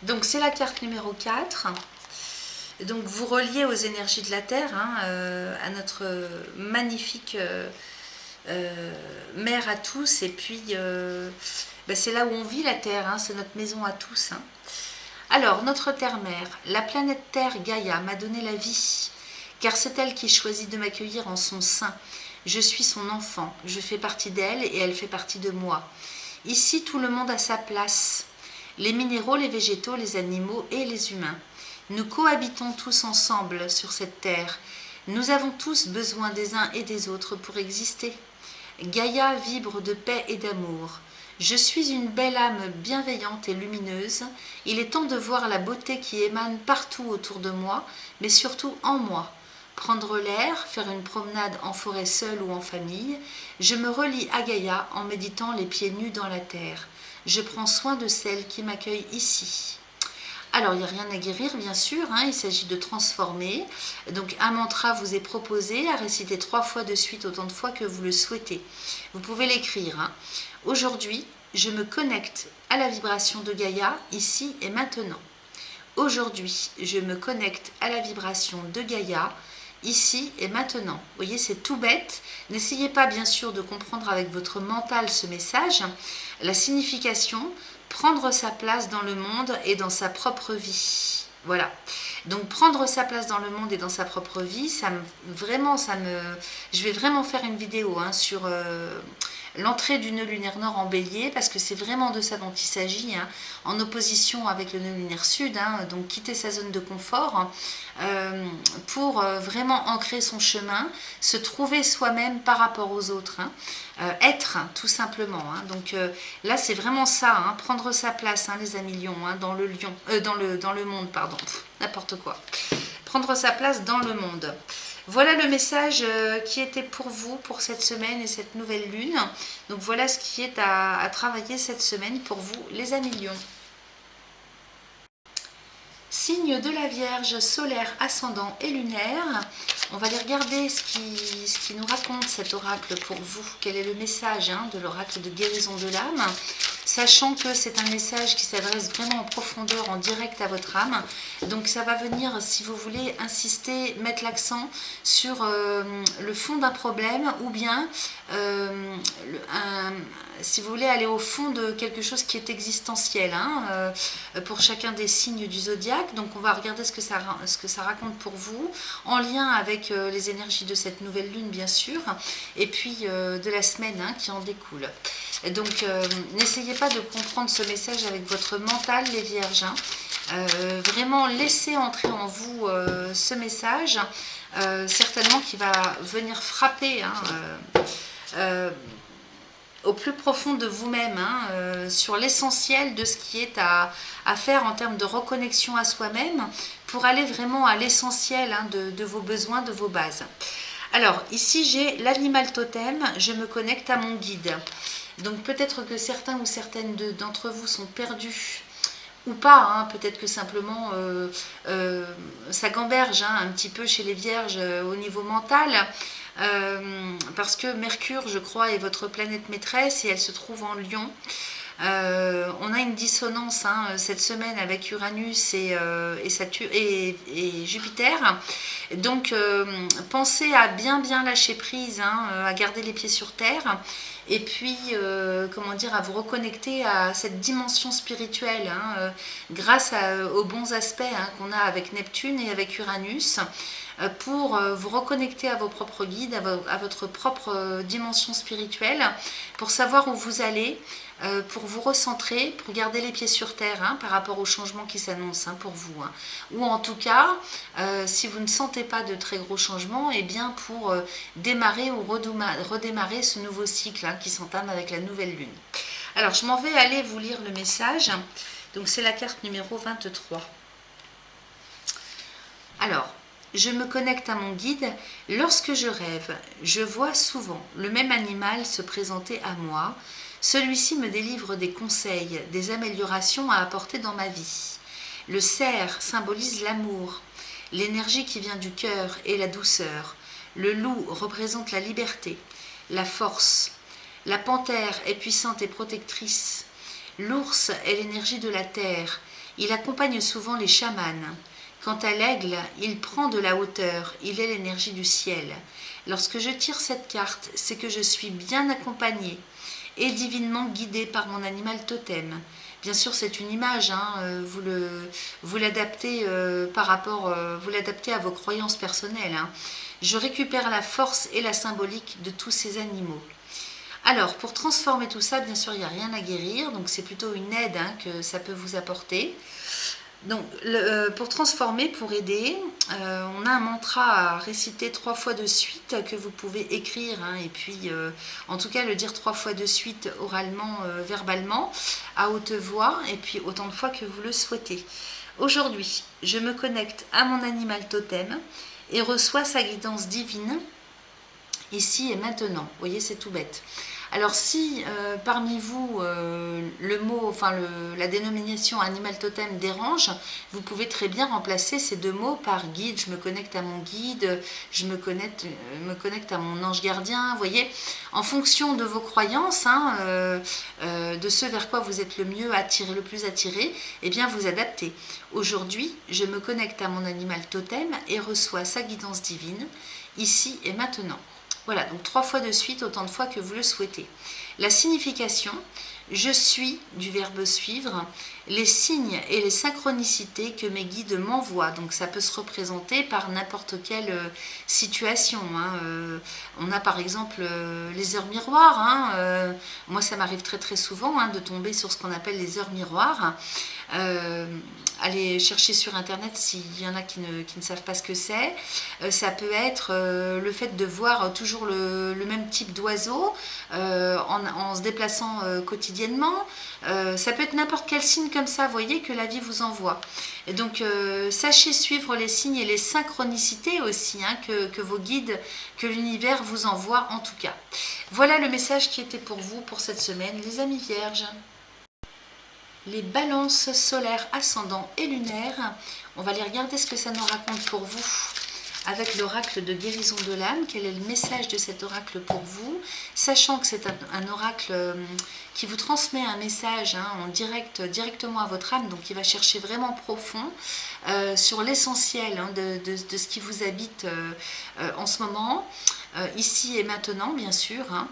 Donc c'est la carte numéro 4. Donc vous reliez aux énergies de la Terre, à notre magnifique mère à tous. Et puis c'est là où on vit la Terre, c'est notre maison à tous. Alors notre Terre-mère, la planète Terre Gaïa m'a donné la vie, car c'est elle qui choisit de m'accueillir en son sein. Je suis son enfant, je fais partie d'elle et elle fait partie de moi. Ici, tout le monde a sa place. Les minéraux, les végétaux, les animaux et les humains. Nous cohabitons tous ensemble sur cette terre. Nous avons tous besoin des uns et des autres pour exister. Gaïa vibre de paix et d'amour. Je suis une belle âme bienveillante et lumineuse. Il est temps de voir la beauté qui émane partout autour de moi, mais surtout en moi. Prendre l'air, faire une promenade en forêt seule ou en famille, je me relie à Gaïa en méditant les pieds nus dans la terre. Je prends soin de celle qui m'accueille ici. Alors, il n'y a rien à guérir, bien sûr, il s'agit de transformer. Donc, un mantra vous est proposé à réciter 3 fois de suite, autant de fois que vous le souhaitez. Vous pouvez l'écrire. Aujourd'hui, je me connecte à la vibration de Gaïa, ici et maintenant. Aujourd'hui, je me connecte à la vibration de Gaïa, ici et maintenant. Vous voyez, c'est tout bête. N'essayez pas, bien sûr, de comprendre avec votre mental ce message. La signification, prendre sa place dans le monde et dans sa propre vie. Voilà. Donc, prendre sa place dans le monde et dans sa propre vie, je vais vraiment faire une vidéo sur l'entrée du nœud lunaire nord en bélier, parce que c'est vraiment de ça dont il s'agit, en opposition avec le nœud lunaire sud, donc quitter sa zone de confort pour vraiment ancrer son chemin, se trouver soi-même par rapport aux autres, être tout simplement. Donc là c'est vraiment ça, prendre sa place, les amis lions, dans le monde, pardon, n'importe quoi. Prendre sa place dans le monde. Voilà le message qui était pour vous pour cette semaine et cette nouvelle lune. Donc voilà ce qui est à travailler cette semaine pour vous, les amis lions. Signe de la Vierge, solaire, ascendant et lunaire. On va aller regarder ce qui nous raconte cet oracle pour vous. Quel est le message de l'oracle de guérison de l'âme, sachant que c'est un message qui s'adresse vraiment en profondeur, en direct à votre âme. Donc ça va venir, si vous voulez, insister, mettre l'accent sur le fond d'un problème, ou bien si vous voulez aller au fond de quelque chose qui est existentiel, pour chacun des signes du zodiaque. Donc on va regarder ce que ça raconte pour vous, en lien avec les énergies de cette nouvelle lune, bien sûr, et puis de la semaine qui en découle. Donc n'essayez pas de comprendre ce message avec votre mental, les vierges. Vraiment laissez entrer en vous ce message, certainement qui va venir frapper au plus profond de vous-même, sur l'essentiel de ce qui est à faire en termes de reconnexion à soi-même, pour aller vraiment à l'essentiel de vos besoins, de vos bases. Alors ici j'ai l'animal totem, je me connecte à mon guide. Donc peut-être que certains ou certaines d'entre vous sont perdus ou pas, peut-être que simplement ça gamberge un petit peu chez les vierges au niveau mental, parce que Mercure, je crois, est votre planète maîtresse et elle se trouve en Lion. On a une dissonance cette semaine avec Uranus et Jupiter. Donc pensez à bien lâcher prise, à garder les pieds sur terre, et puis à vous reconnecter à cette dimension spirituelle, grâce aux bons aspects qu'on a avec Neptune et avec Uranus, pour vous reconnecter à vos propres guides, à votre propre dimension spirituelle, pour savoir où vous allez, pour vous recentrer, pour garder les pieds sur terre par rapport aux changements qui s'annoncent pour vous. Ou en tout cas, si vous ne sentez pas de très gros changements, et bien pour démarrer ou redémarrer ce nouveau cycle qui s'entame avec la nouvelle lune. Alors, je m'en vais aller vous lire le message. Donc, c'est la carte numéro 23. Alors, je me connecte à mon guide. Lorsque je rêve, je vois souvent le même animal se présenter à moi. Celui-ci me délivre des conseils, des améliorations à apporter dans ma vie. Le cerf symbolise l'amour, l'énergie qui vient du cœur et la douceur. Le loup représente la liberté, la force. La panthère est puissante et protectrice. L'ours est l'énergie de la terre. Il accompagne souvent les chamans. Quant à l'aigle, il prend de la hauteur, il est l'énergie du ciel. Lorsque je tire cette carte, c'est que je suis bien accompagnée et divinement guidée par mon animal totem. Bien sûr, c'est une image, hein, vous l'adaptez vous l'adaptez à vos croyances personnelles. Hein. Je récupère la force et la symbolique de tous ces animaux. Alors, pour transformer tout ça, bien sûr, il n'y a rien à guérir, donc c'est plutôt une aide hein, que ça peut vous apporter. Donc, pour transformer, pour aider, on a un mantra à réciter 3 fois de suite que vous pouvez écrire hein, et puis en tout cas le dire 3 fois de suite oralement, verbalement, à haute voix et puis autant de fois que vous le souhaitez. Aujourd'hui, je me connecte à mon animal totem et reçois sa guidance divine ici et maintenant. Vous voyez, c'est tout bête. Alors si parmi vous le mot, la dénomination animal totem dérange, vous pouvez très bien remplacer ces 2 mots par guide. Je me connecte à mon guide, je me connecte à mon ange gardien. Vous voyez, en fonction de vos croyances, hein, de ce vers quoi vous êtes le mieux attiré, le plus attiré, eh bien vous adaptez. Aujourd'hui, je me connecte à mon animal totem et reçois sa guidance divine, ici et maintenant. Voilà, donc 3 fois de suite, autant de fois que vous le souhaitez. La signification, je suis du verbe suivre, les signes et les synchronicités que mes guides m'envoient. Donc ça peut se représenter par n'importe quelle situation. Hein. On a par exemple les heures miroirs. Hein. Moi ça m'arrive très très souvent hein, de tomber sur ce qu'on appelle les heures miroirs. Allez chercher sur internet s'il y en a qui ne savent pas ce que c'est. Ça peut être le fait de voir toujours le même type d'oiseau en se déplaçant quotidiennement. Ça peut être n'importe quel signe comme ça, vous voyez, que la vie vous envoie. Et donc, sachez suivre les signes et les synchronicités aussi, hein, que vos guides, que l'univers vous envoie en tout cas. Voilà le message qui était pour vous pour cette semaine, les amis vierges. Les balances solaires, ascendants et lunaires. On va aller regarder ce que ça nous raconte pour vous avec l'oracle de guérison de l'âme. Quel est le message de cet oracle pour vous, sachant que c'est un oracle qui vous transmet un message hein, directement à votre âme, donc il va chercher vraiment profond sur l'essentiel hein, de ce qui vous habite en ce moment. Ici et maintenant bien sûr hein.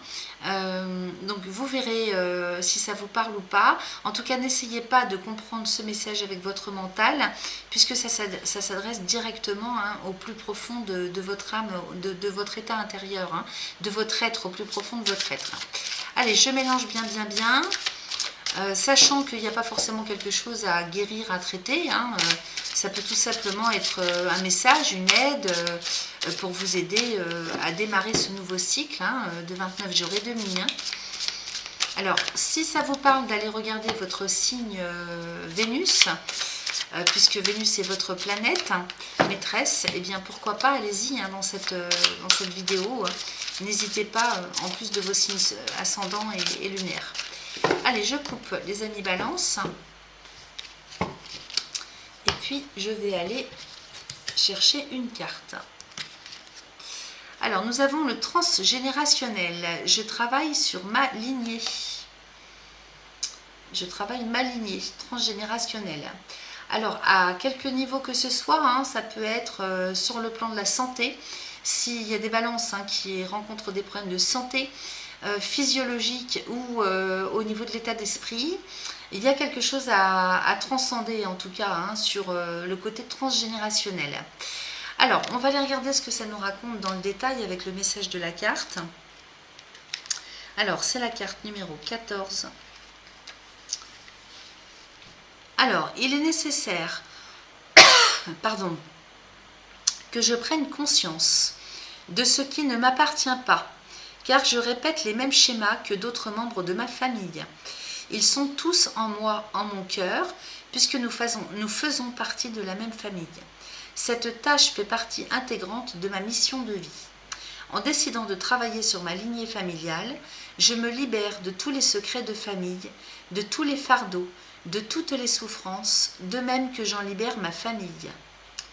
Donc vous verrez si ça vous parle ou pas. En tout cas n'essayez pas de comprendre ce message avec votre mental puisque ça s'adresse directement hein, au plus profond de votre âme, de votre état intérieur hein, de votre être, au plus profond de votre être. Allez, je mélange bien sachant qu'il n'y a pas forcément quelque chose à guérir, à traiter hein, ça peut tout simplement être un message, une aide pour vous aider à démarrer ce nouveau cycle hein, de 29 jours et demi. Hein. Alors, si ça vous parle d'aller regarder votre signe Vénus, puisque Vénus est votre planète maîtresse, eh bien pourquoi pas, allez-y hein, dans cette vidéo. N'hésitez pas, en plus de vos signes ascendants et lunaires. Allez, je coupe les amis Balance. Et puis, je vais aller chercher une carte. Alors, nous avons le transgénérationnel. Je travaille sur ma lignée. Je travaille ma lignée transgénérationnelle. Alors, à quelque niveau que ce soit, hein, ça peut être sur le plan de la santé. S'il y a des balances hein, qui rencontrent des problèmes de santé physiologique ou au niveau de l'état d'esprit, il y a quelque chose à transcender en tout cas hein, sur le côté transgénérationnel. Alors, on va aller regarder ce que ça nous raconte dans le détail avec le message de la carte. Alors, c'est la carte numéro 14. Alors, il est nécessaire pardon, que je prenne conscience de ce qui ne m'appartient pas, car je répète les mêmes schémas que d'autres membres de ma famille. Ils sont tous en moi, en mon cœur, puisque nous faisons partie de la même famille. Cette tâche fait partie intégrante de ma mission de vie. En décidant de travailler sur ma lignée familiale, je me libère de tous les secrets de famille, de tous les fardeaux, de toutes les souffrances, de même que j'en libère ma famille.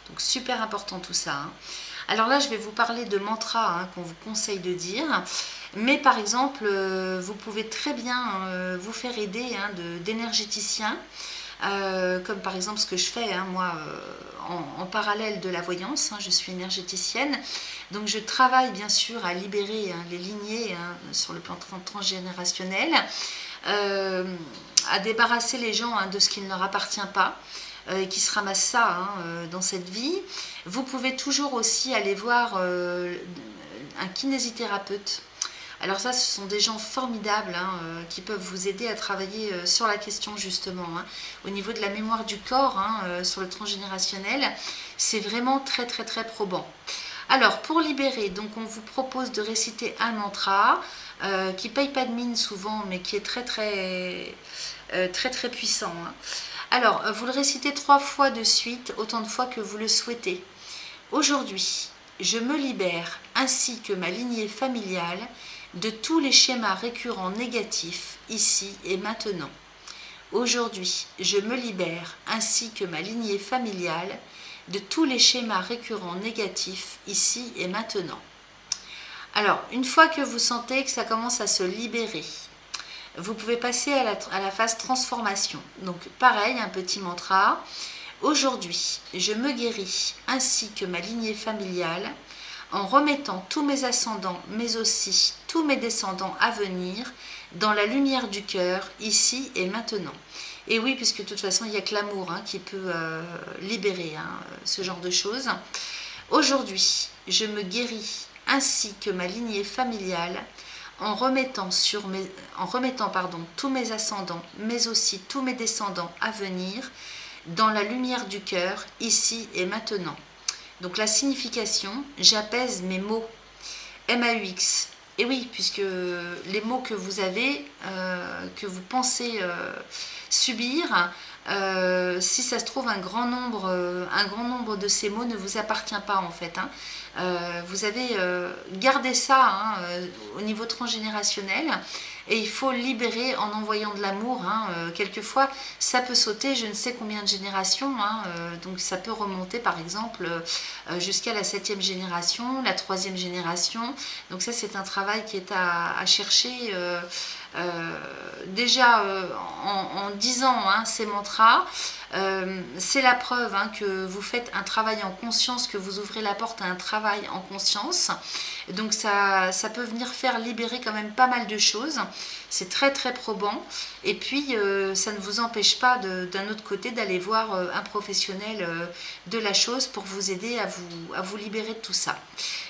Donc super important tout ça. Hein. Alors là, je vais vous parler de mantras qu'on vous conseille de dire. Mais par exemple, vous pouvez très bien vous faire aider d'énergéticiens. Comme par exemple ce que je fais, moi, en parallèle de la voyance, je suis énergéticienne, donc je travaille bien sûr à libérer les lignées sur le plan transgénérationnel, à débarrasser les gens de ce qui ne leur appartient pas, et qui se ramassent ça dans cette vie. Vous pouvez toujours aussi aller voir un kinésithérapeute. Alors ça, ce sont des gens formidables qui peuvent vous aider à travailler sur la question justement. Au niveau de la mémoire du corps, sur le transgénérationnel, c'est vraiment très très très probant. Alors pour libérer, donc on vous propose de réciter un mantra qui ne paye pas de mine souvent, mais qui est très très très puissant. Alors vous le récitez 3 fois de suite, autant de fois que vous le souhaitez. Aujourd'hui, je me libère ainsi que ma lignée familiale de tous les schémas récurrents négatifs ici et maintenant. Aujourd'hui, je me libère ainsi que ma lignée familiale de tous les schémas récurrents négatifs ici et maintenant. Alors, une fois que vous sentez que ça commence à se libérer, vous pouvez passer à la phase transformation. Donc pareil, un petit mantra. Aujourd'hui, je me guéris ainsi que ma lignée familiale en remettant tous mes ascendants, mais aussi tous mes descendants à venir, dans la lumière du cœur, ici et maintenant. Et oui, puisque de toute façon, il n'y a que l'amour qui peut libérer ce genre de choses. Aujourd'hui, je me guéris ainsi que ma lignée familiale, en remettant tous mes ascendants, mais aussi tous mes descendants à venir, dans la lumière du cœur, ici et maintenant. Donc la signification, j'apaise mes mots, M-A-U-X. Et oui, puisque les mots que vous avez, que vous pensez subir, si ça se trouve, un grand nombre de ces mots ne vous appartient pas en fait. Vous avez gardé ça au niveau transgénérationnel et il faut libérer en envoyant de l'amour. Quelquefois, ça peut sauter je ne sais combien de générations, donc ça peut remonter par exemple jusqu'à la 7e génération, la 3e génération. Donc ça, c'est un travail qui est à chercher déjà en disant ces mantras. C'est la preuve que vous faites un travail en conscience, que vous ouvrez la porte à un travail en conscience. Donc ça peut venir faire libérer quand même pas mal de choses. C'est très très probant. Et puis ça ne vous empêche pas d'un autre côté d'aller voir un professionnel de la chose pour vous aider à vous libérer de tout ça.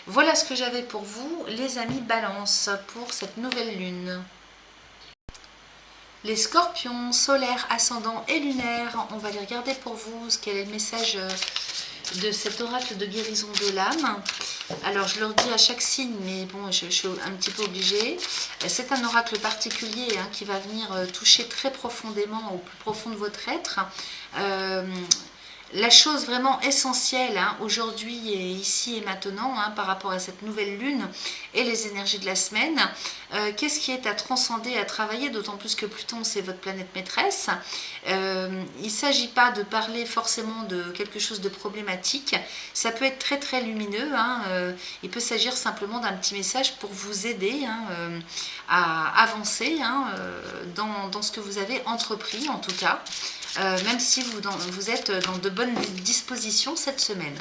Voilà ce que j'avais pour vous, les amis Balance, pour cette nouvelle lune. Les scorpions, solaires, ascendants et lunaires, on va les regarder pour vous, quel est le message de cet oracle de guérison de l'âme. Alors je leur dis à chaque signe, mais bon, je suis un petit peu obligée. C'est un oracle particulier qui va venir toucher très profondément, au plus profond de votre être. La chose vraiment essentielle aujourd'hui et ici et maintenant par rapport à cette nouvelle lune et les énergies de la semaine, qu'est-ce qui est à transcender, à travailler, d'autant plus que Pluton c'est votre planète maîtresse. Il ne s'agit pas de parler forcément de quelque chose de problématique, ça peut être très très lumineux, il peut s'agir simplement d'un petit message pour vous aider à avancer dans ce que vous avez entrepris en tout cas. Même si vous êtes dans de bonnes dispositions cette semaine.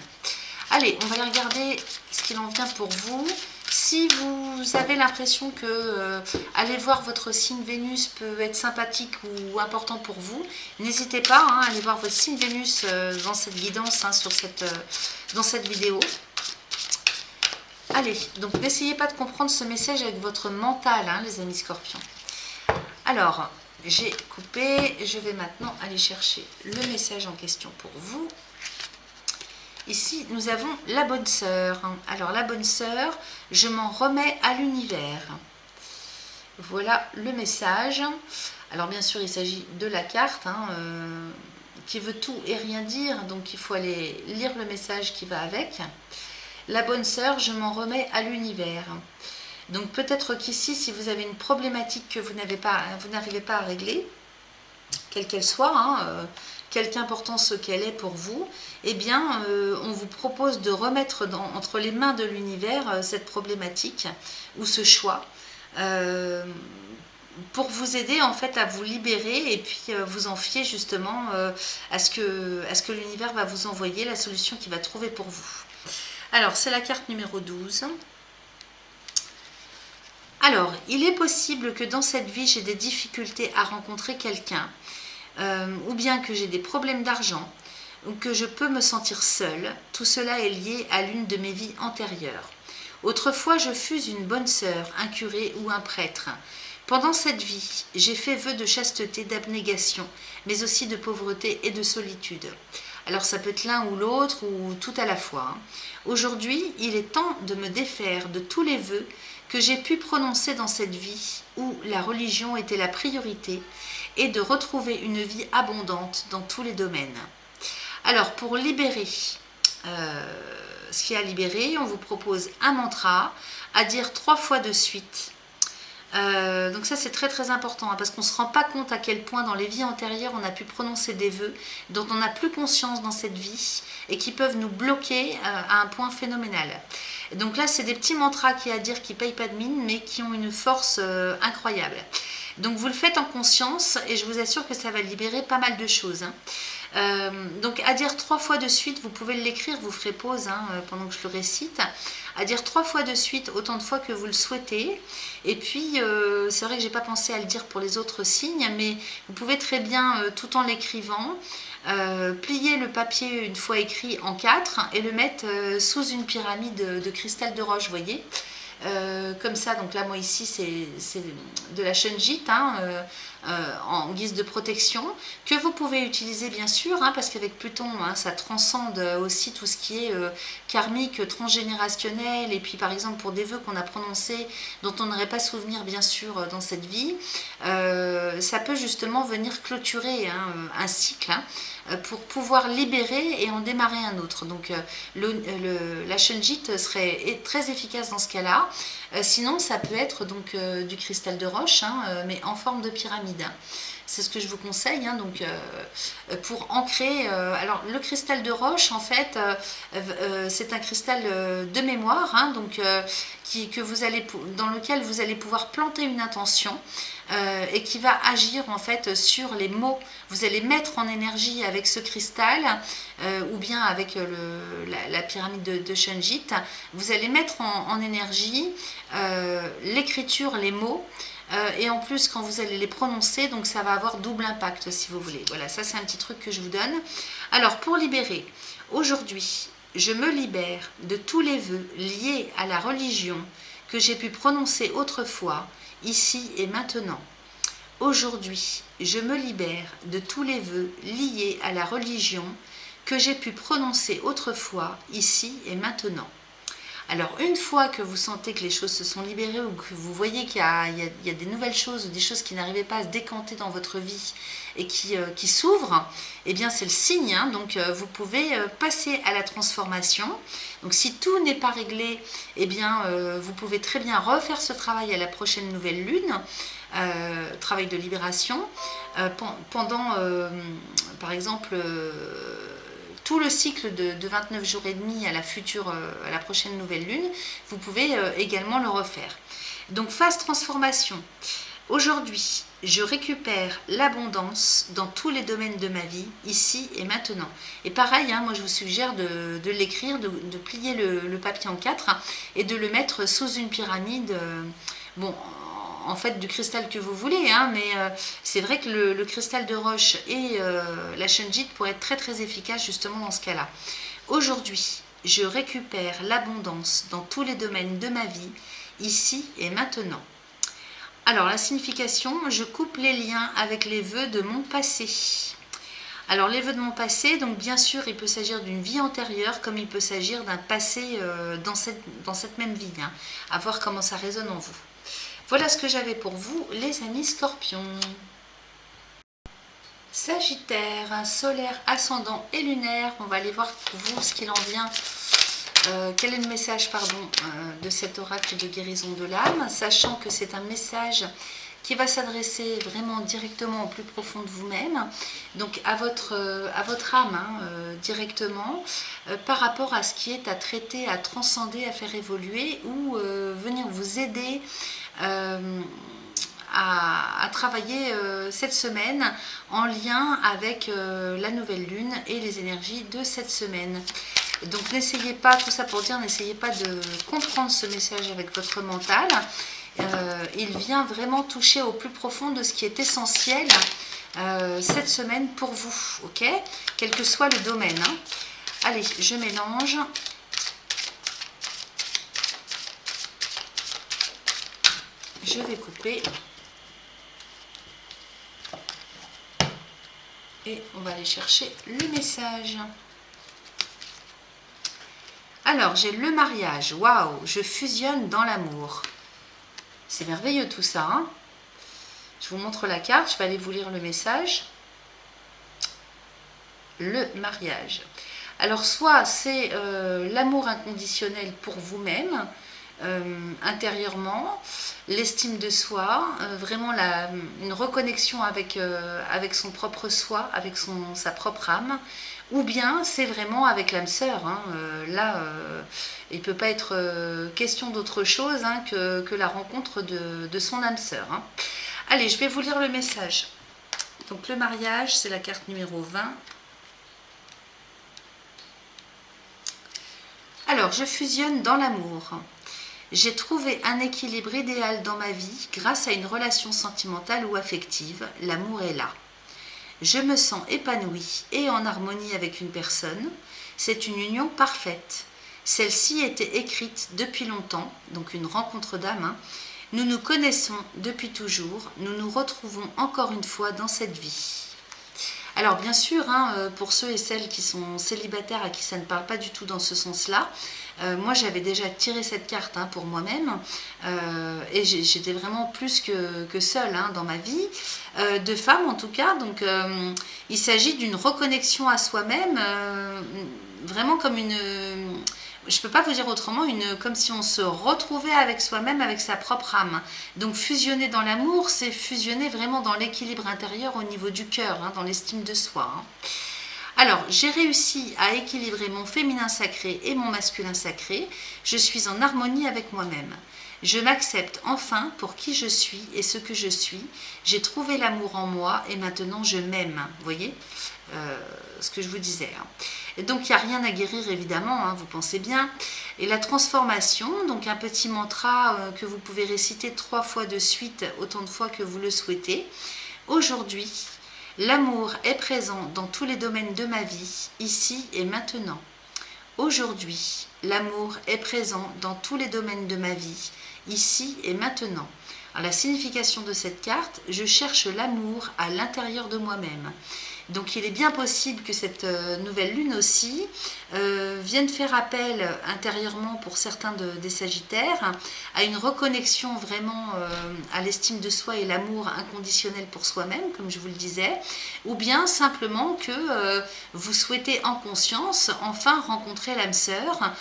Allez, on va aller regarder ce qu'il en vient pour vous. Si vous avez l'impression que aller voir votre signe Vénus peut être sympathique ou important pour vous, n'hésitez pas à aller voir votre signe Vénus dans cette guidance, dans cette vidéo. Allez, donc n'essayez pas de comprendre ce message avec votre mental, les amis scorpions. Alors, j'ai coupé, je vais maintenant aller chercher le message en question pour vous. Ici, nous avons la bonne sœur. Alors, la bonne sœur, je m'en remets à l'univers. Voilà le message. Alors bien sûr, il s'agit de la carte, hein, qui veut tout et rien dire, donc il faut aller lire le message qui va avec. La bonne sœur, je m'en remets à l'univers. Donc peut-être qu'ici, si vous avez une problématique que vous n'arrivez pas à régler, quelle qu'elle soit, hein, quelque importance qu'elle est pour vous, eh bien, on vous propose de remettre entre les mains de l'univers cette problématique ou ce choix pour vous aider en fait à vous libérer et puis vous en fier justement à ce que l'univers va vous envoyer la solution qu'il va trouver pour vous. Alors, c'est la carte numéro 12. Alors, il est possible que dans cette vie, j'ai des difficultés à rencontrer quelqu'un, ou bien que j'ai des problèmes d'argent, ou que je peux me sentir seule. Tout cela est lié à l'une de mes vies antérieures. Autrefois, je fus une bonne sœur, un curé ou un prêtre. Pendant cette vie, j'ai fait vœu de chasteté, d'abnégation, mais aussi de pauvreté et de solitude. Alors ça peut être l'un ou l'autre, ou tout à la fois. Aujourd'hui, il est temps de me défaire de tous les vœux que j'ai pu prononcer dans cette vie où la religion était la priorité et de retrouver une vie abondante dans tous les domaines. Alors pour libérer ce qui a libéré, on vous propose un mantra à dire 3 fois de suite. Donc ça c'est très très important hein, parce qu'on ne se rend pas compte à quel point dans les vies antérieures on a pu prononcer des vœux dont on n'a plus conscience dans cette vie et qui peuvent nous bloquer à un point phénoménal. Donc là c'est des petits mantras qui à dire qui ne payent pas de mine mais qui ont une force incroyable. Donc vous le faites en conscience et je vous assure que ça va libérer pas mal de choses. Hein. Donc à dire 3 fois de suite, vous pouvez l'écrire, vous ferez pause hein, pendant que je le récite, à dire 3 fois de suite autant de fois que vous le souhaitez. Et puis c'est vrai que j'ai pas pensé à le dire pour les autres signes, mais vous pouvez très bien tout en l'écrivant plier le papier une fois écrit en 4 et le mettre sous une pyramide de cristal de roche, vous voyez. Comme ça, donc là moi ici c'est de la shungite hein, en guise de protection que vous pouvez utiliser bien sûr hein, parce qu'avec Pluton hein, ça transcende aussi tout ce qui est karmique, transgénérationnel et puis par exemple pour des vœux qu'on a prononcés dont on n'aurait pas souvenir bien sûr dans cette vie ça peut justement venir clôturer hein, un cycle hein, pour pouvoir libérer et en démarrer un autre. Donc la shungite serait très efficace dans ce cas-là. Sinon, ça peut être donc du cristal de roche, hein, mais en forme de pyramide. C'est ce que je vous conseille. Hein, donc, pour ancrer. Alors, le cristal de roche, en fait, c'est un cristal de mémoire, hein, donc dans lequel vous allez pouvoir planter une intention. Et qui va agir en fait sur les mots. Vous allez mettre en énergie avec ce cristal ou bien avec la pyramide de shungite, vous allez mettre en énergie l'écriture, les mots. Et en plus quand vous allez les prononcer, donc ça va avoir double impact si vous voulez. Voilà, ça c'est un petit truc que je vous donne. Alors pour libérer, aujourd'hui, je me libère de tous les vœux liés à la religion que j'ai pu prononcer autrefois, ici et maintenant. Aujourd'hui, je me libère de tous les vœux liés à la religion que j'ai pu prononcer autrefois, ici et maintenant. Alors, une fois que vous sentez que les choses se sont libérées ou que vous voyez qu'il y a des nouvelles choses ou des choses qui n'arrivaient pas à se décanter dans votre vie et qui s'ouvrent, eh bien, c'est le signe. Hein, donc, vous pouvez passer à la transformation. Donc, si tout n'est pas réglé, eh bien, vous pouvez très bien refaire ce travail à la prochaine nouvelle lune, travail de libération, pendant, par exemple, tout le cycle de 29 jours et demi à la prochaine nouvelle lune, vous pouvez également le refaire. Donc phase transformation. Aujourd'hui, je récupère l'abondance dans tous les domaines de ma vie, ici et maintenant. Et pareil, hein, moi je vous suggère de l'écrire, de plier le papier en 4 et de le mettre sous une pyramide. Bon, en fait du cristal que vous voulez, hein, mais c'est vrai que le cristal de roche et la shungite pourraient être très très efficaces justement dans ce cas-là. Aujourd'hui, je récupère l'abondance dans tous les domaines de ma vie, ici et maintenant. Alors la signification, je coupe les liens avec les vœux de mon passé. Alors les vœux de mon passé, donc bien sûr il peut s'agir d'une vie antérieure comme il peut s'agir d'un passé dans cette même vie, hein, à voir comment ça résonne en vous. Voilà ce que j'avais pour vous, les amis scorpions. Sagittaire, solaire, ascendant et lunaire. On va aller voir pour vous ce qu'il en vient. Quel est le message de cet oracle de guérison de l'âme, sachant que c'est un message qui va s'adresser vraiment directement au plus profond de vous-même, donc à votre âme directement, par rapport à ce qui est à traiter, à transcender, à faire évoluer ou venir vous aider à travailler cette semaine en lien avec la nouvelle lune et les énergies de cette semaine. Donc n'essayez pas, tout ça pour dire, n'essayez pas de comprendre ce message avec votre mental. Il vient vraiment toucher au plus profond de ce qui est essentiel cette semaine pour vous, ok? Quel que soit le domaine. Hein. Allez, je mélange. Je vais couper. Et on va aller chercher le message. Alors, j'ai le mariage. Waouh, je fusionne dans l'amour. C'est merveilleux tout ça. Hein, je vous montre la carte. Je vais aller vous lire le message. Le mariage. Alors, soit c'est l'amour inconditionnel pour vous-même, intérieurement, l'estime de soi, vraiment une reconnexion avec son propre soi, avec sa propre âme, ou bien c'est vraiment avec l'âme sœur. Hein. Il ne peut pas être question d'autre chose hein, que la rencontre de son âme sœur. Hein. Allez, je vais vous lire le message. Donc le mariage, c'est la carte numéro 20. Alors, je fusionne dans l'amour. J'ai trouvé un équilibre idéal dans ma vie grâce à une relation sentimentale ou affective. L'amour est là. Je me sens épanouie et en harmonie avec une personne. C'est une union parfaite. Celle-ci était écrite depuis longtemps, donc une rencontre d'âme. Hein. Nous nous connaissons depuis toujours. Nous nous retrouvons encore une fois dans cette vie. Alors bien sûr, hein, pour ceux et celles qui sont célibataires à qui ça ne parle pas du tout dans ce sens-là, moi j'avais déjà tiré cette carte hein, pour moi-même et j'étais vraiment plus que seule hein, dans ma vie, de femme en tout cas. Donc il s'agit d'une reconnexion à soi-même, vraiment comme une... je ne peux pas vous dire autrement, comme si on se retrouvait avec soi-même, avec sa propre âme. Donc fusionner dans l'amour, c'est fusionner vraiment dans l'équilibre intérieur au niveau du cœur, hein, dans l'estime de soi. Hein. Alors, j'ai réussi à équilibrer mon féminin sacré et mon masculin sacré. Je suis en harmonie avec moi-même. Je m'accepte enfin pour qui je suis et ce que je suis. J'ai trouvé l'amour en moi et maintenant je m'aime. Vous voyez ce que je vous disais. Hein. Et donc, il n'y a rien à guérir, évidemment, hein, vous pensez bien. Et la transformation, donc un petit mantra que vous pouvez réciter 3 fois de suite, autant de fois que vous le souhaitez. Aujourd'hui, l'amour est présent dans tous les domaines de ma vie, ici et maintenant. Aujourd'hui, l'amour est présent dans tous les domaines de ma vie, ici et maintenant. Alors, la signification de cette carte, je cherche l'amour à l'intérieur de moi-même. Donc il est bien possible que cette nouvelle lune aussi vienne faire appel intérieurement pour certains des Sagittaires à une reconnexion vraiment à l'estime de soi et l'amour inconditionnel pour soi-même, comme je vous le disais, ou bien simplement que vous souhaitez en conscience enfin rencontrer l'âme sœur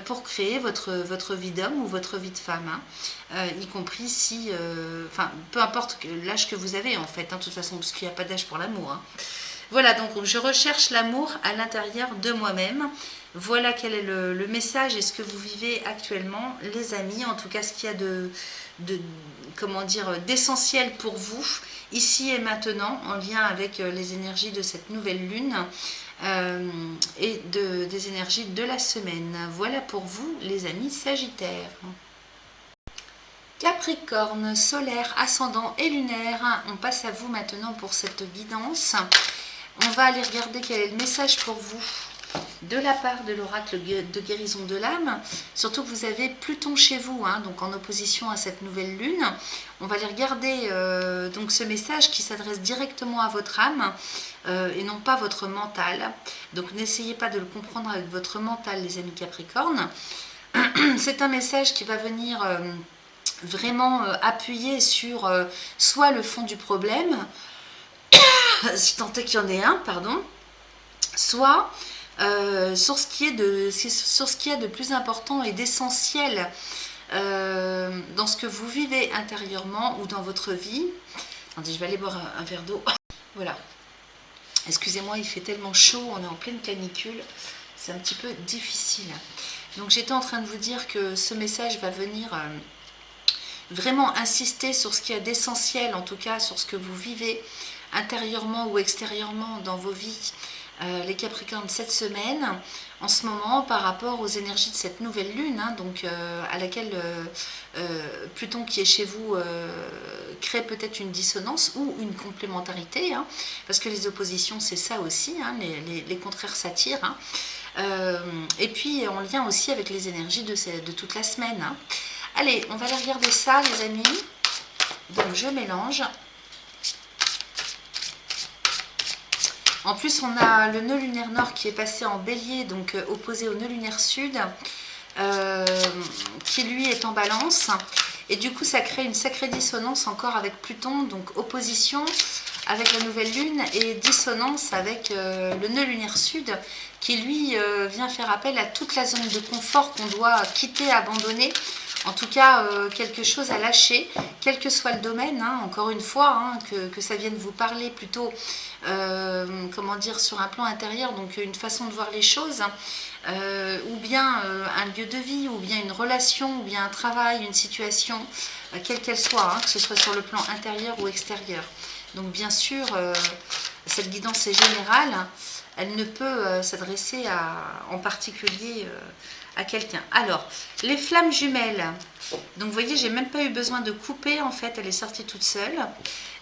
pour créer votre vie d'homme ou votre vie de femme. Hein. Y compris si, peu importe l'âge que vous avez en fait, hein, de toute façon, parce qu'il n'y a pas d'âge pour l'amour. Hein. Voilà, donc je recherche l'amour à l'intérieur de moi-même. Voilà quel est le message et ce que vous vivez actuellement, les amis. En tout cas, ce qu'il y a d'essentiel pour vous, ici et maintenant, en lien avec les énergies de cette nouvelle lune et des énergies de la semaine. Voilà pour vous, les amis Sagittaires. Capricorne, solaire, ascendant et lunaire. On passe à vous maintenant pour cette guidance. On va aller regarder quel est le message pour vous de la part de l'oracle de guérison de l'âme. Surtout que vous avez Pluton chez vous, hein, donc en opposition à cette nouvelle lune. On va aller regarder donc ce message qui s'adresse directement à votre âme et non pas votre mental. Donc n'essayez pas de le comprendre avec votre mental, les amis Capricorne. C'est un message qui va venir vraiment appuyer sur soit le fond du problème, si tant est qu'il y en ait un, pardon, soit sur ce qui est de plus important et d'essentiel dans ce que vous vivez intérieurement ou dans votre vie. Attendez, je vais aller boire un verre d'eau. Voilà. Excusez-moi, il fait tellement chaud, on est en pleine canicule, c'est un petit peu difficile. Donc j'étais en train de vous dire que ce message va venir vraiment insister sur ce qu'il y a d'essentiel, en tout cas sur ce que vous vivez intérieurement ou extérieurement dans vos vies, les Capricornes, cette semaine, en ce moment, par rapport aux énergies de cette nouvelle lune, hein, donc à laquelle Pluton qui est chez vous crée peut-être une dissonance ou une complémentarité, hein, parce que les oppositions, c'est ça aussi, hein, les contraires s'attirent, hein, et puis en lien aussi avec les énergies de toute la semaine. Hein. Allez, on va aller regarder ça, les amis. Donc je mélange. En plus, on a le nœud lunaire nord qui est passé en bélier, donc opposé au nœud lunaire sud, qui lui est en balance. Et du coup, ça crée une sacrée dissonance encore avec Pluton, donc opposition avec la nouvelle lune et dissonance avec le nœud lunaire sud, qui lui vient faire appel à toute la zone de confort qu'on doit quitter, abandonner. En tout cas, quelque chose à lâcher, quel que soit le domaine, hein, encore une fois, hein, que ça vienne vous parler plutôt, comment dire, sur un plan intérieur, donc une façon de voir les choses, ou bien un lieu de vie, ou bien une relation, ou bien un travail, une situation, quelle qu'elle soit, hein, que ce soit sur le plan intérieur ou extérieur. Donc bien sûr, cette guidance est générale, elle ne peut s'adresser en particulier à quelqu'un. Alors, les flammes jumelles. Donc vous voyez, j'ai même pas eu besoin de couper, en fait, elle est sortie toute seule.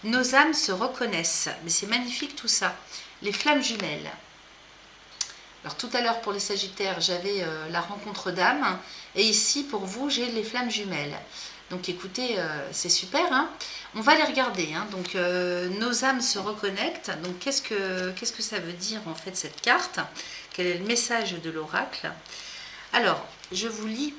Nos âmes se reconnaissent. Mais c'est magnifique tout ça. Les flammes jumelles. Alors tout à l'heure pour les Sagittaires, j'avais la rencontre d'âmes. Et ici, pour vous, j'ai les flammes jumelles. Donc écoutez, c'est super. Hein, on va les regarder. Hein. Donc nos âmes se reconnectent. Donc qu'est-ce que ça veut dire en fait cette carte? Quel est le message de l'oracle? Alors, je vous lis.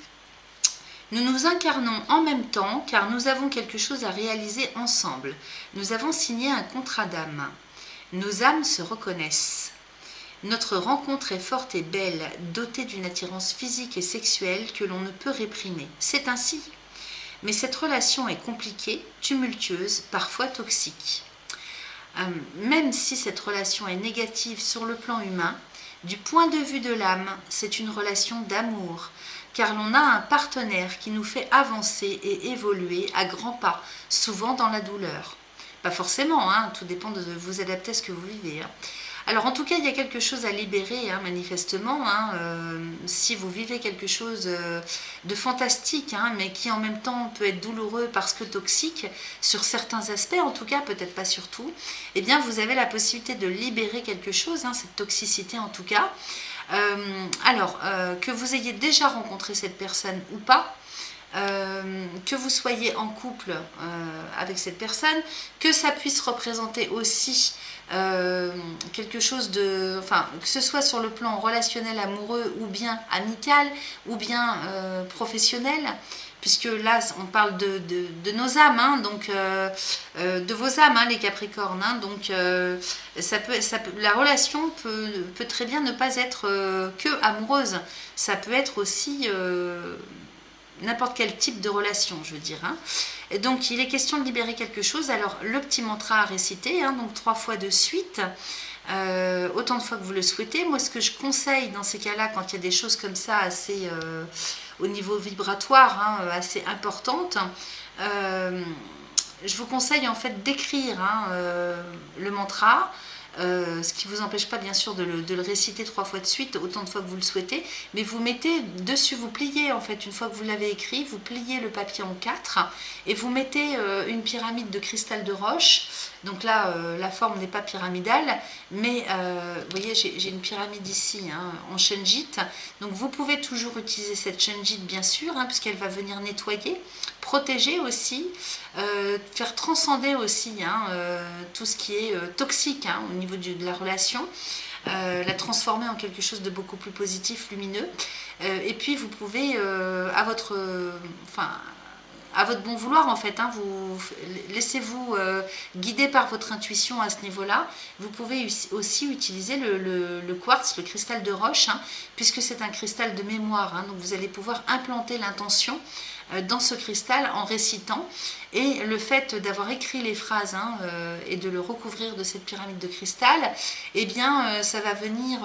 Nous nous incarnons en même temps car nous avons quelque chose à réaliser ensemble. Nous avons signé un contrat d'âme. Nos âmes se reconnaissent. Notre rencontre est forte et belle, dotée d'une attirance physique et sexuelle que l'on ne peut réprimer. C'est ainsi. Mais cette relation est compliquée, tumultueuse, parfois toxique. Même si cette relation est négative sur le plan humain, du point de vue de l'âme, c'est une relation d'amour, car l'on a un partenaire qui nous fait avancer et évoluer à grands pas, souvent dans la douleur. Pas forcément, hein, tout dépend de vous adapter à ce que vous vivez. Hein. Alors en tout cas, il y a quelque chose à libérer, hein, manifestement, hein, si vous vivez quelque chose de fantastique, hein, mais qui en même temps peut être douloureux parce que toxique, sur certains aspects en tout cas, peut-être pas sur tout, eh bien vous avez la possibilité de libérer quelque chose, hein, cette toxicité en tout cas. Alors, que vous ayez déjà rencontré cette personne ou pas, que vous soyez en couple avec cette personne, que ça puisse représenter aussi quelque chose de, enfin, que ce soit sur le plan relationnel, amoureux ou bien amical ou bien professionnel, puisque là on parle de nos âmes, hein, donc de vos âmes, hein, les Capricornes, hein, donc la relation peut très bien ne pas être que amoureuse, ça peut être aussi n'importe quel type de relation, je veux dire. Hein. Et donc, il est question de libérer quelque chose. Alors, le petit mantra à réciter, hein, donc 3 fois de suite, autant de fois que vous le souhaitez. Moi, ce que je conseille dans ces cas-là, quand il y a des choses comme ça, assez au niveau vibratoire, hein, assez importantes, je vous conseille en fait d'écrire hein, le mantra. Ce qui ne vous empêche pas bien sûr de le réciter 3 fois de suite, autant de fois que vous le souhaitez, mais vous mettez dessus, vous pliez en fait, une fois que vous l'avez écrit, vous pliez le papier en 4 et vous mettez une pyramide de cristal de roche. Donc là, la forme n'est pas pyramidale, mais vous voyez, j'ai une pyramide ici hein, en shenjit. Donc vous pouvez toujours utiliser cette shenjit bien sûr, hein, puisqu'elle va venir nettoyer, protéger aussi, faire transcender aussi hein, tout ce qui est toxique hein, au niveau de la relation, la transformer en quelque chose de beaucoup plus positif, lumineux. Et puis vous pouvez, à votre, à votre bon vouloir en fait, hein, laissez-vous guider par votre intuition à ce niveau-là. Vous pouvez aussi utiliser le quartz, le cristal de roche, hein, puisque c'est un cristal de mémoire, hein, donc vous allez pouvoir implanter l'intention dans ce cristal en récitant, et le fait d'avoir écrit les phrases, hein, et de le recouvrir de cette pyramide de cristal, eh bien ça va venir,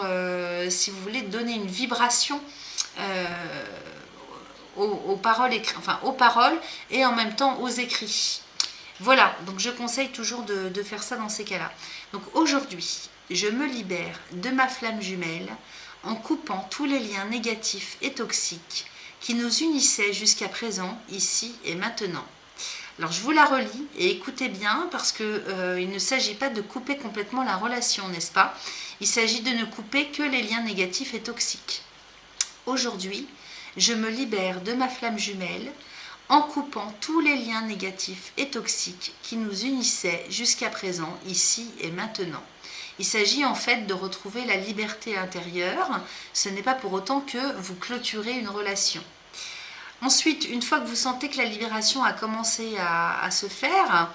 si vous voulez, donner une vibration aux paroles aux paroles et en même temps aux écrits. Voilà, donc je conseille toujours de faire ça dans ces cas-là. Donc aujourd'hui, je me libère de ma flamme jumelle en coupant tous les liens négatifs et toxiques qui nous unissaient jusqu'à présent, ici et maintenant. Alors je vous la relis et écoutez bien, parce qu'il ne s'agit pas de couper complètement la relation, n'est-ce pas? Il s'agit de ne couper que les liens négatifs et toxiques. Aujourd'hui, je me libère de ma flamme jumelle en coupant tous les liens négatifs et toxiques qui nous unissaient jusqu'à présent, ici et maintenant. Il s'agit en fait de retrouver la liberté intérieure. Ce n'est pas pour autant que vous clôturez une relation. Ensuite, une fois que vous sentez que la libération a commencé à se faire,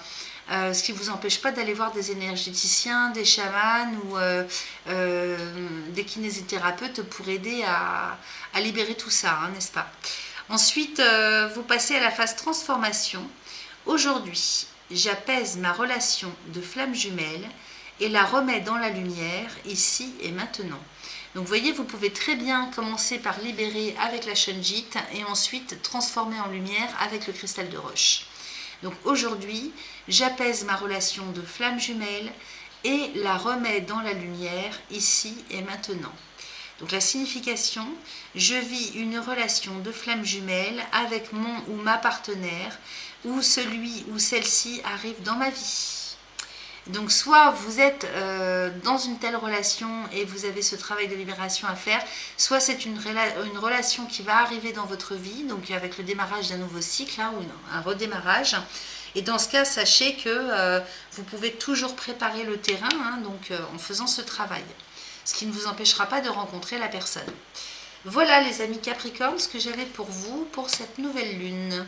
ce qui ne vous empêche pas d'aller voir des énergéticiens, des chamans ou des kinésithérapeutes pour aider à libérer tout ça, hein, n'est-ce pas? Ensuite, vous passez à la phase transformation. Aujourd'hui, j'apaise ma relation de flamme jumelle et la remets dans la lumière, ici et maintenant. Donc vous voyez, vous pouvez très bien commencer par libérer avec la shungite et ensuite transformer en lumière avec le cristal de roche. Donc aujourd'hui, j'apaise ma relation de flamme jumelle et la remets dans la lumière, ici et maintenant. Donc la signification, je vis une relation de flamme jumelle avec mon ou ma partenaire, ou celui ou celle-ci arrive dans ma vie. Donc soit vous êtes dans une telle relation et vous avez ce travail de libération à faire, soit c'est une relation qui va arriver dans votre vie, donc avec le démarrage d'un nouveau cycle, hein, ou un redémarrage. Et dans ce cas, sachez que vous pouvez toujours préparer le terrain, hein, donc en faisant ce travail, ce qui ne vous empêchera pas de rencontrer la personne. Voilà les amis Capricorne, ce que j'avais pour vous pour cette nouvelle lune.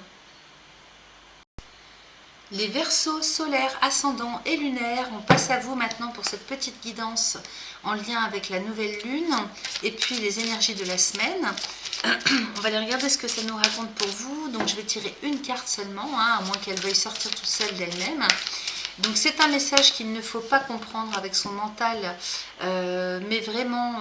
Les Verseaux solaires, ascendants et lunaires, on passe à vous maintenant pour cette petite guidance en lien avec la nouvelle lune et puis les énergies de la semaine. On va aller regarder ce que ça nous raconte pour vous. Donc je vais tirer une carte seulement, hein, à moins qu'elle veuille sortir toute seule d'elle-même. Donc c'est un message qu'il ne faut pas comprendre avec son mental, mais vraiment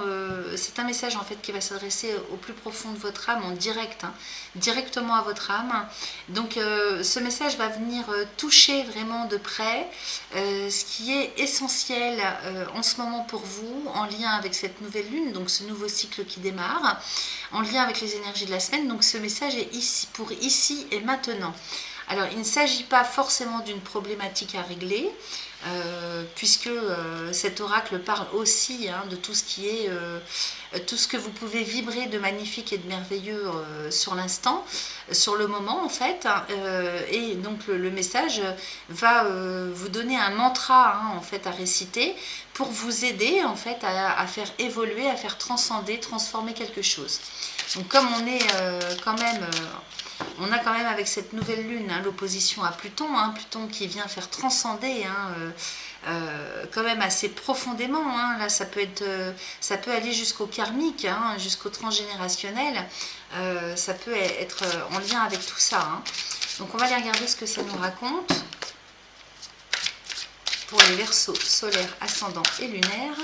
c'est un message en fait qui va s'adresser au plus profond de votre âme en direct, hein, directement à votre âme. Donc ce message va venir toucher vraiment de près ce qui est essentiel en ce moment pour vous, en lien avec cette nouvelle lune, donc ce nouveau cycle qui démarre, en lien avec les énergies de la semaine. Donc ce message est ici, pour ici et maintenant. Alors, il ne s'agit pas forcément d'une problématique à régler, puisque cet oracle parle aussi, hein, de tout ce qui est, tout ce que vous pouvez vibrer de magnifique et de merveilleux sur l'instant, sur le moment en fait, et donc le message va vous donner un mantra, hein, en fait, à réciter pour vous aider en fait à faire évoluer, à faire transcender, transformer quelque chose. Donc comme on est quand même... on a quand même avec cette nouvelle lune, hein, l'opposition à Pluton, hein, Pluton qui vient faire transcender, hein, quand même assez profondément, hein. Là ça peut aller jusqu'au karmique, hein, jusqu'au transgénérationnel, ça peut être en lien avec tout ça, hein. Donc on va aller regarder ce que ça nous raconte pour les Verseaux solaires, ascendants et lunaires.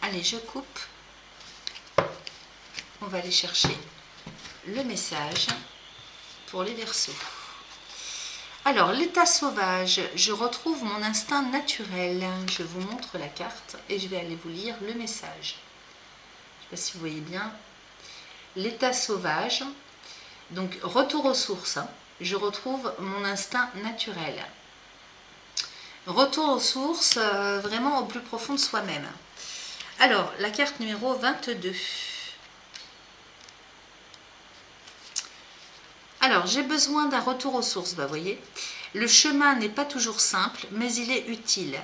Allez, je coupe, on va aller chercher le message pour les Verseaux. Alors, l'état sauvage, je retrouve mon instinct naturel. Je vous montre la carte et je vais aller vous lire le message. Je ne sais pas si vous voyez bien. L'état sauvage, donc retour aux sources. Hein. Je retrouve mon instinct naturel. Retour aux sources, vraiment au plus profond de soi-même. Alors, la carte numéro 22. Alors, j'ai besoin d'un retour aux sources, vous voyez. Le chemin n'est pas toujours simple, mais il est utile.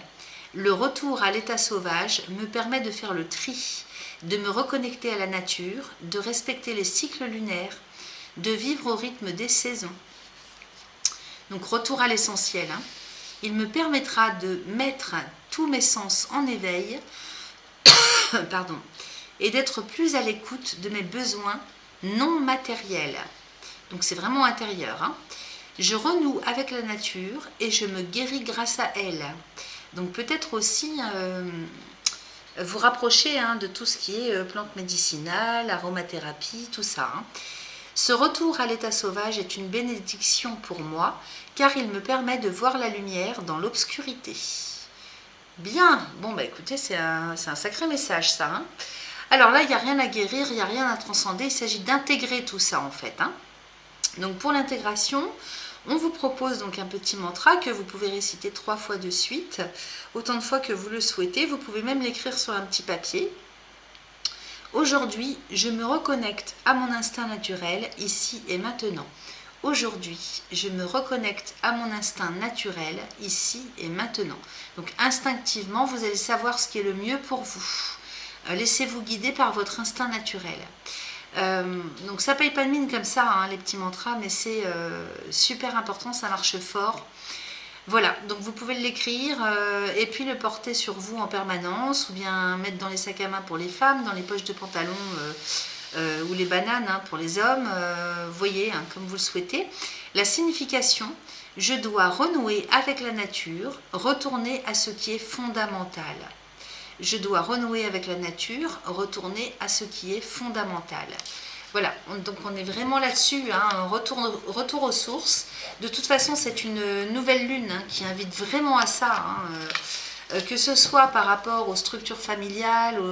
Le retour à l'état sauvage me permet de faire le tri, de me reconnecter à la nature, de respecter les cycles lunaires, de vivre au rythme des saisons. Donc retour à l'essentiel. Hein. Il me permettra de mettre tous mes sens en éveil pardon, et d'être plus à l'écoute de mes besoins non matériels. Donc c'est vraiment intérieur. Hein. Je renoue avec la nature et je me guéris grâce à elle. Donc peut-être aussi vous rapprocher de tout ce qui est plantes médicinales, aromathérapie, tout ça. Hein. Ce retour à l'état sauvage est une bénédiction pour moi, car il me permet de voir la lumière dans l'obscurité. Bien, bon bah écoutez, c'est un sacré message ça. Hein. Alors là, il n'y a rien à guérir, il n'y a rien à transcender, il s'agit d'intégrer tout ça en fait. Hein. Donc pour l'intégration, on vous propose donc un petit mantra que vous pouvez réciter 3 fois de suite, autant de fois que vous le souhaitez. Vous pouvez même l'écrire sur un petit papier. Aujourd'hui, je me reconnecte à mon instinct naturel, ici et maintenant. Aujourd'hui, je me reconnecte à mon instinct naturel, ici et maintenant. Donc instinctivement, vous allez savoir ce qui est le mieux pour vous. Laissez-vous guider par votre instinct naturel. Donc ça paye pas de mine comme ça, hein, les petits mantras, mais c'est super important, ça marche fort. Voilà, donc vous pouvez l'écrire et puis le porter sur vous en permanence, ou bien mettre dans les sacs à main pour les femmes, dans les poches de pantalon ou les bananes pour les hommes, voyez, comme vous le souhaitez. La signification, je dois renouer avec la nature, retourner à ce qui est fondamental. Je dois renouer avec la nature, retourner à ce qui est fondamental. Voilà, donc on est vraiment là-dessus, hein, retour aux sources. De toute façon, c'est une nouvelle lune qui invite vraiment à ça, que ce soit par rapport aux structures familiales,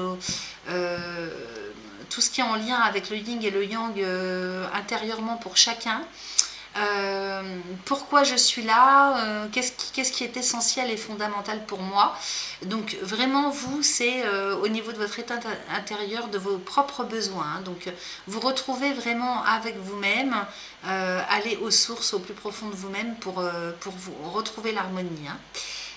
tout ce qui est en lien avec le yin et le yang intérieurement pour chacun. Pourquoi je suis là, qu'est-ce qui est essentiel et fondamental pour moi. Donc vraiment vous, c'est au niveau de votre état intérieur, de vos propres besoins. Hein. Donc vous retrouvez vraiment avec vous-même, aller aux sources, au plus profond de vous-même pour vous retrouver l'harmonie. Hein.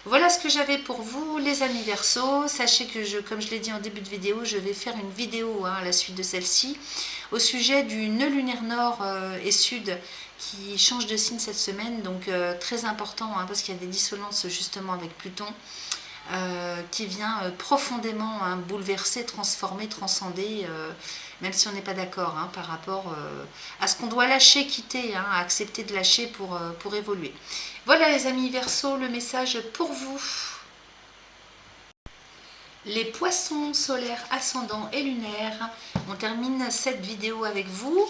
Voilà ce que j'avais pour vous les amis Verseaux. Sachez que comme je l'ai dit en début de vidéo, je vais faire une vidéo à la suite de celle-ci au sujet du nœud lunaire nord et sud qui change de signe cette semaine, donc très important parce qu'il y a des dissonances justement avec Pluton qui vient profondément bouleverser, transformer, transcender, même si on n'est pas d'accord par rapport à ce qu'on doit lâcher, quitter, accepter de lâcher pour évoluer. Voilà les amis Verseaux, le message pour vous. Les poissons solaires, ascendants et lunaires, on termine cette vidéo avec vous.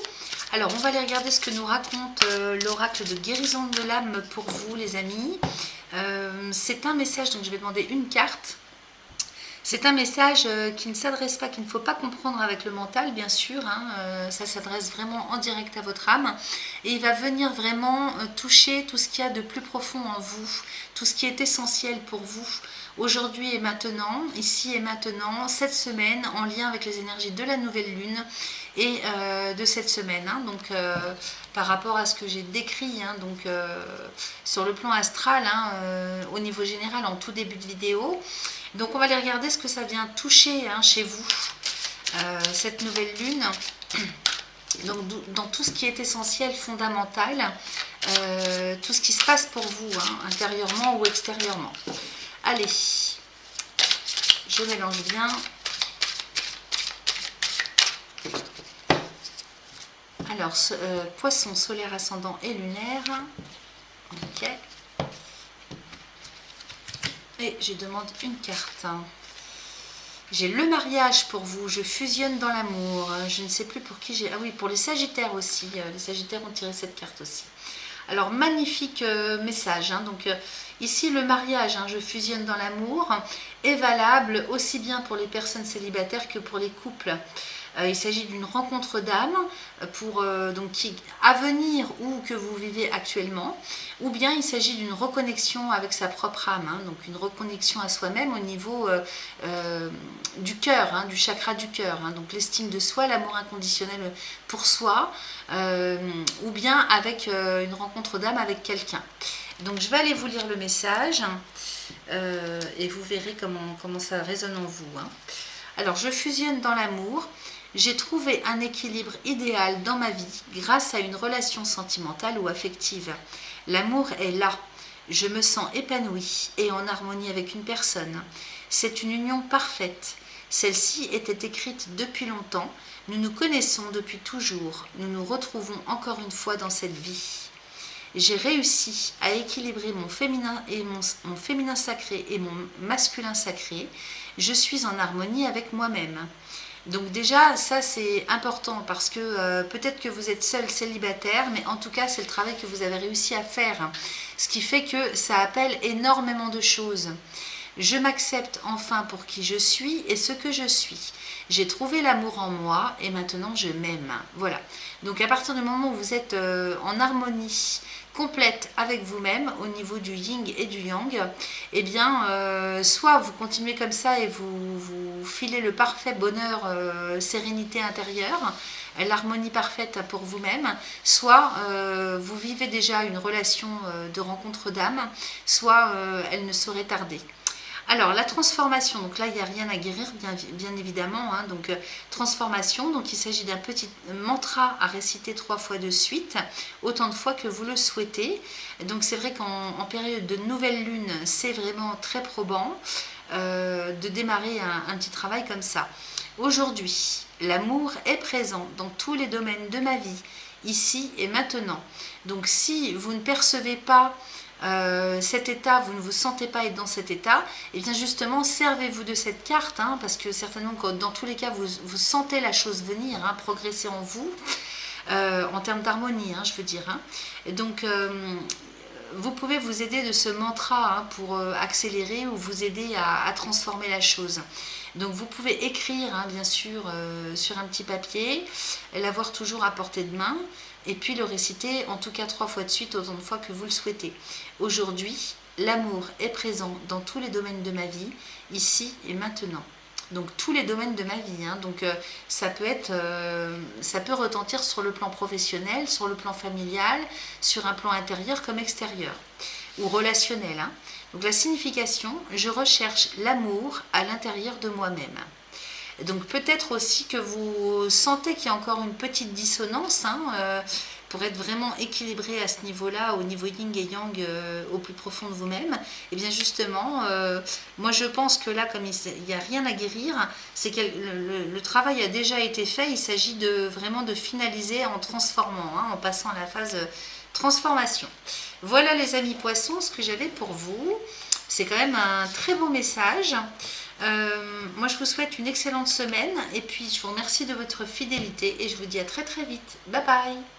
Alors on va aller regarder ce que nous raconte l'oracle de guérison de l'âme pour vous les amis. C'est un message, donc je vais demander une carte. C'est un message qui ne s'adresse pas, qu'il ne faut pas comprendre avec le mental, bien sûr. Ça s'adresse vraiment en direct à votre âme. Et il va venir vraiment toucher tout ce qu'il y a de plus profond en vous, tout ce qui est essentiel pour vous, aujourd'hui et maintenant, ici et maintenant, cette semaine, en lien avec les énergies de la nouvelle lune et de cette semaine. Donc, par rapport à ce que j'ai décrit, donc, sur le plan astral, au niveau général, en tout début de vidéo. Donc on va aller regarder ce que ça vient toucher chez vous, cette nouvelle lune, donc dans tout ce qui est essentiel, fondamental, tout ce qui se passe pour vous, intérieurement ou extérieurement. Allez, je mélange bien. Alors, poisson solaire, ascendant et lunaire. Ok. Et je demande une carte. J'ai le mariage pour vous, je fusionne dans l'amour. Je ne sais plus pour qui j'ai... Ah oui, pour les Sagittaires aussi. Les Sagittaires ont tiré cette carte aussi. Alors, magnifique message. Donc, ici, le mariage, je fusionne dans l'amour, est valable aussi bien pour les personnes célibataires que pour les couples. Il s'agit d'une rencontre d'âme à venir ou que vous vivez actuellement, ou bien il s'agit d'une reconnexion avec sa propre âme, donc une reconnexion à soi-même au niveau du cœur, du chakra du cœur, donc l'estime de soi, l'amour inconditionnel pour soi, ou bien avec une rencontre d'âme avec quelqu'un. Donc je vais aller vous lire le message et vous verrez comment ça résonne en vous. Alors je fusionne dans l'amour. J'ai trouvé un équilibre idéal dans ma vie grâce à une relation sentimentale ou affective. L'amour est là. Je me sens épanouie et en harmonie avec une personne. C'est une union parfaite. Celle-ci était écrite depuis longtemps. Nous nous connaissons depuis toujours. Nous nous retrouvons encore une fois dans cette vie. J'ai réussi à équilibrer mon féminin, mon féminin sacré et mon masculin sacré. Je suis en harmonie avec moi-même. Donc déjà, ça c'est important parce que peut-être que vous êtes seul célibataire, mais en tout cas c'est le travail que vous avez réussi à faire. Ce qui fait que ça appelle énormément de choses. Je m'accepte enfin pour qui je suis et ce que je suis. J'ai trouvé l'amour en moi et maintenant je m'aime. Voilà. Donc à partir du moment où vous êtes en harmonie complète avec vous-même au niveau du yin et du yang, eh bien soit vous continuez comme ça et vous filez le parfait bonheur, sérénité intérieure, l'harmonie parfaite pour vous-même, soit vous vivez déjà une relation de rencontre d'âme, soit elle ne saurait tarder. Alors la transformation, donc là il n'y a rien à guérir bien évidemment, hein, donc transformation, donc il s'agit d'un petit mantra à réciter 3 fois de suite, autant de fois que vous le souhaitez. Donc c'est vrai qu'en période de nouvelle lune, c'est vraiment très probant de démarrer un petit travail comme ça. Aujourd'hui, l'amour est présent dans tous les domaines de ma vie, ici et maintenant. Donc si vous ne percevez pas cet état, vous ne vous sentez pas être dans cet état, et bien justement servez-vous de cette carte, hein, parce que certainement que dans tous les cas vous sentez la chose venir, hein, progresser en vous, en termes d'harmonie, hein, je veux dire. Hein. Et donc vous pouvez vous aider de ce mantra, hein, pour accélérer ou vous aider à transformer la chose. Donc vous pouvez écrire, hein, bien sûr, sur un petit papier, l'avoir toujours à portée de main, et puis le réciter en tout cas 3 fois de suite, autant de fois que vous le souhaitez. Aujourd'hui, l'amour est présent dans tous les domaines de ma vie, ici et maintenant. Donc tous les domaines de ma vie, hein. Donc ça peut retentir sur le plan professionnel, sur le plan familial, sur un plan intérieur comme extérieur, ou relationnel, hein. Donc la signification, je recherche l'amour à l'intérieur de moi-même. Donc peut-être aussi que vous sentez qu'il y a encore une petite dissonance, hein, pour être vraiment équilibré à ce niveau-là, au niveau yin et yang, au plus profond de vous-même. Et bien justement, moi je pense que là, comme il n'y a rien à guérir, c'est que le travail a déjà été fait. Il s'agit vraiment de finaliser en transformant, hein, en passant à la phase transformation. Voilà les amis poissons, ce que j'avais pour vous. C'est quand même un très beau message. Moi je vous souhaite une excellente semaine et puis je vous remercie de votre fidélité et je vous dis à très très vite. Bye bye.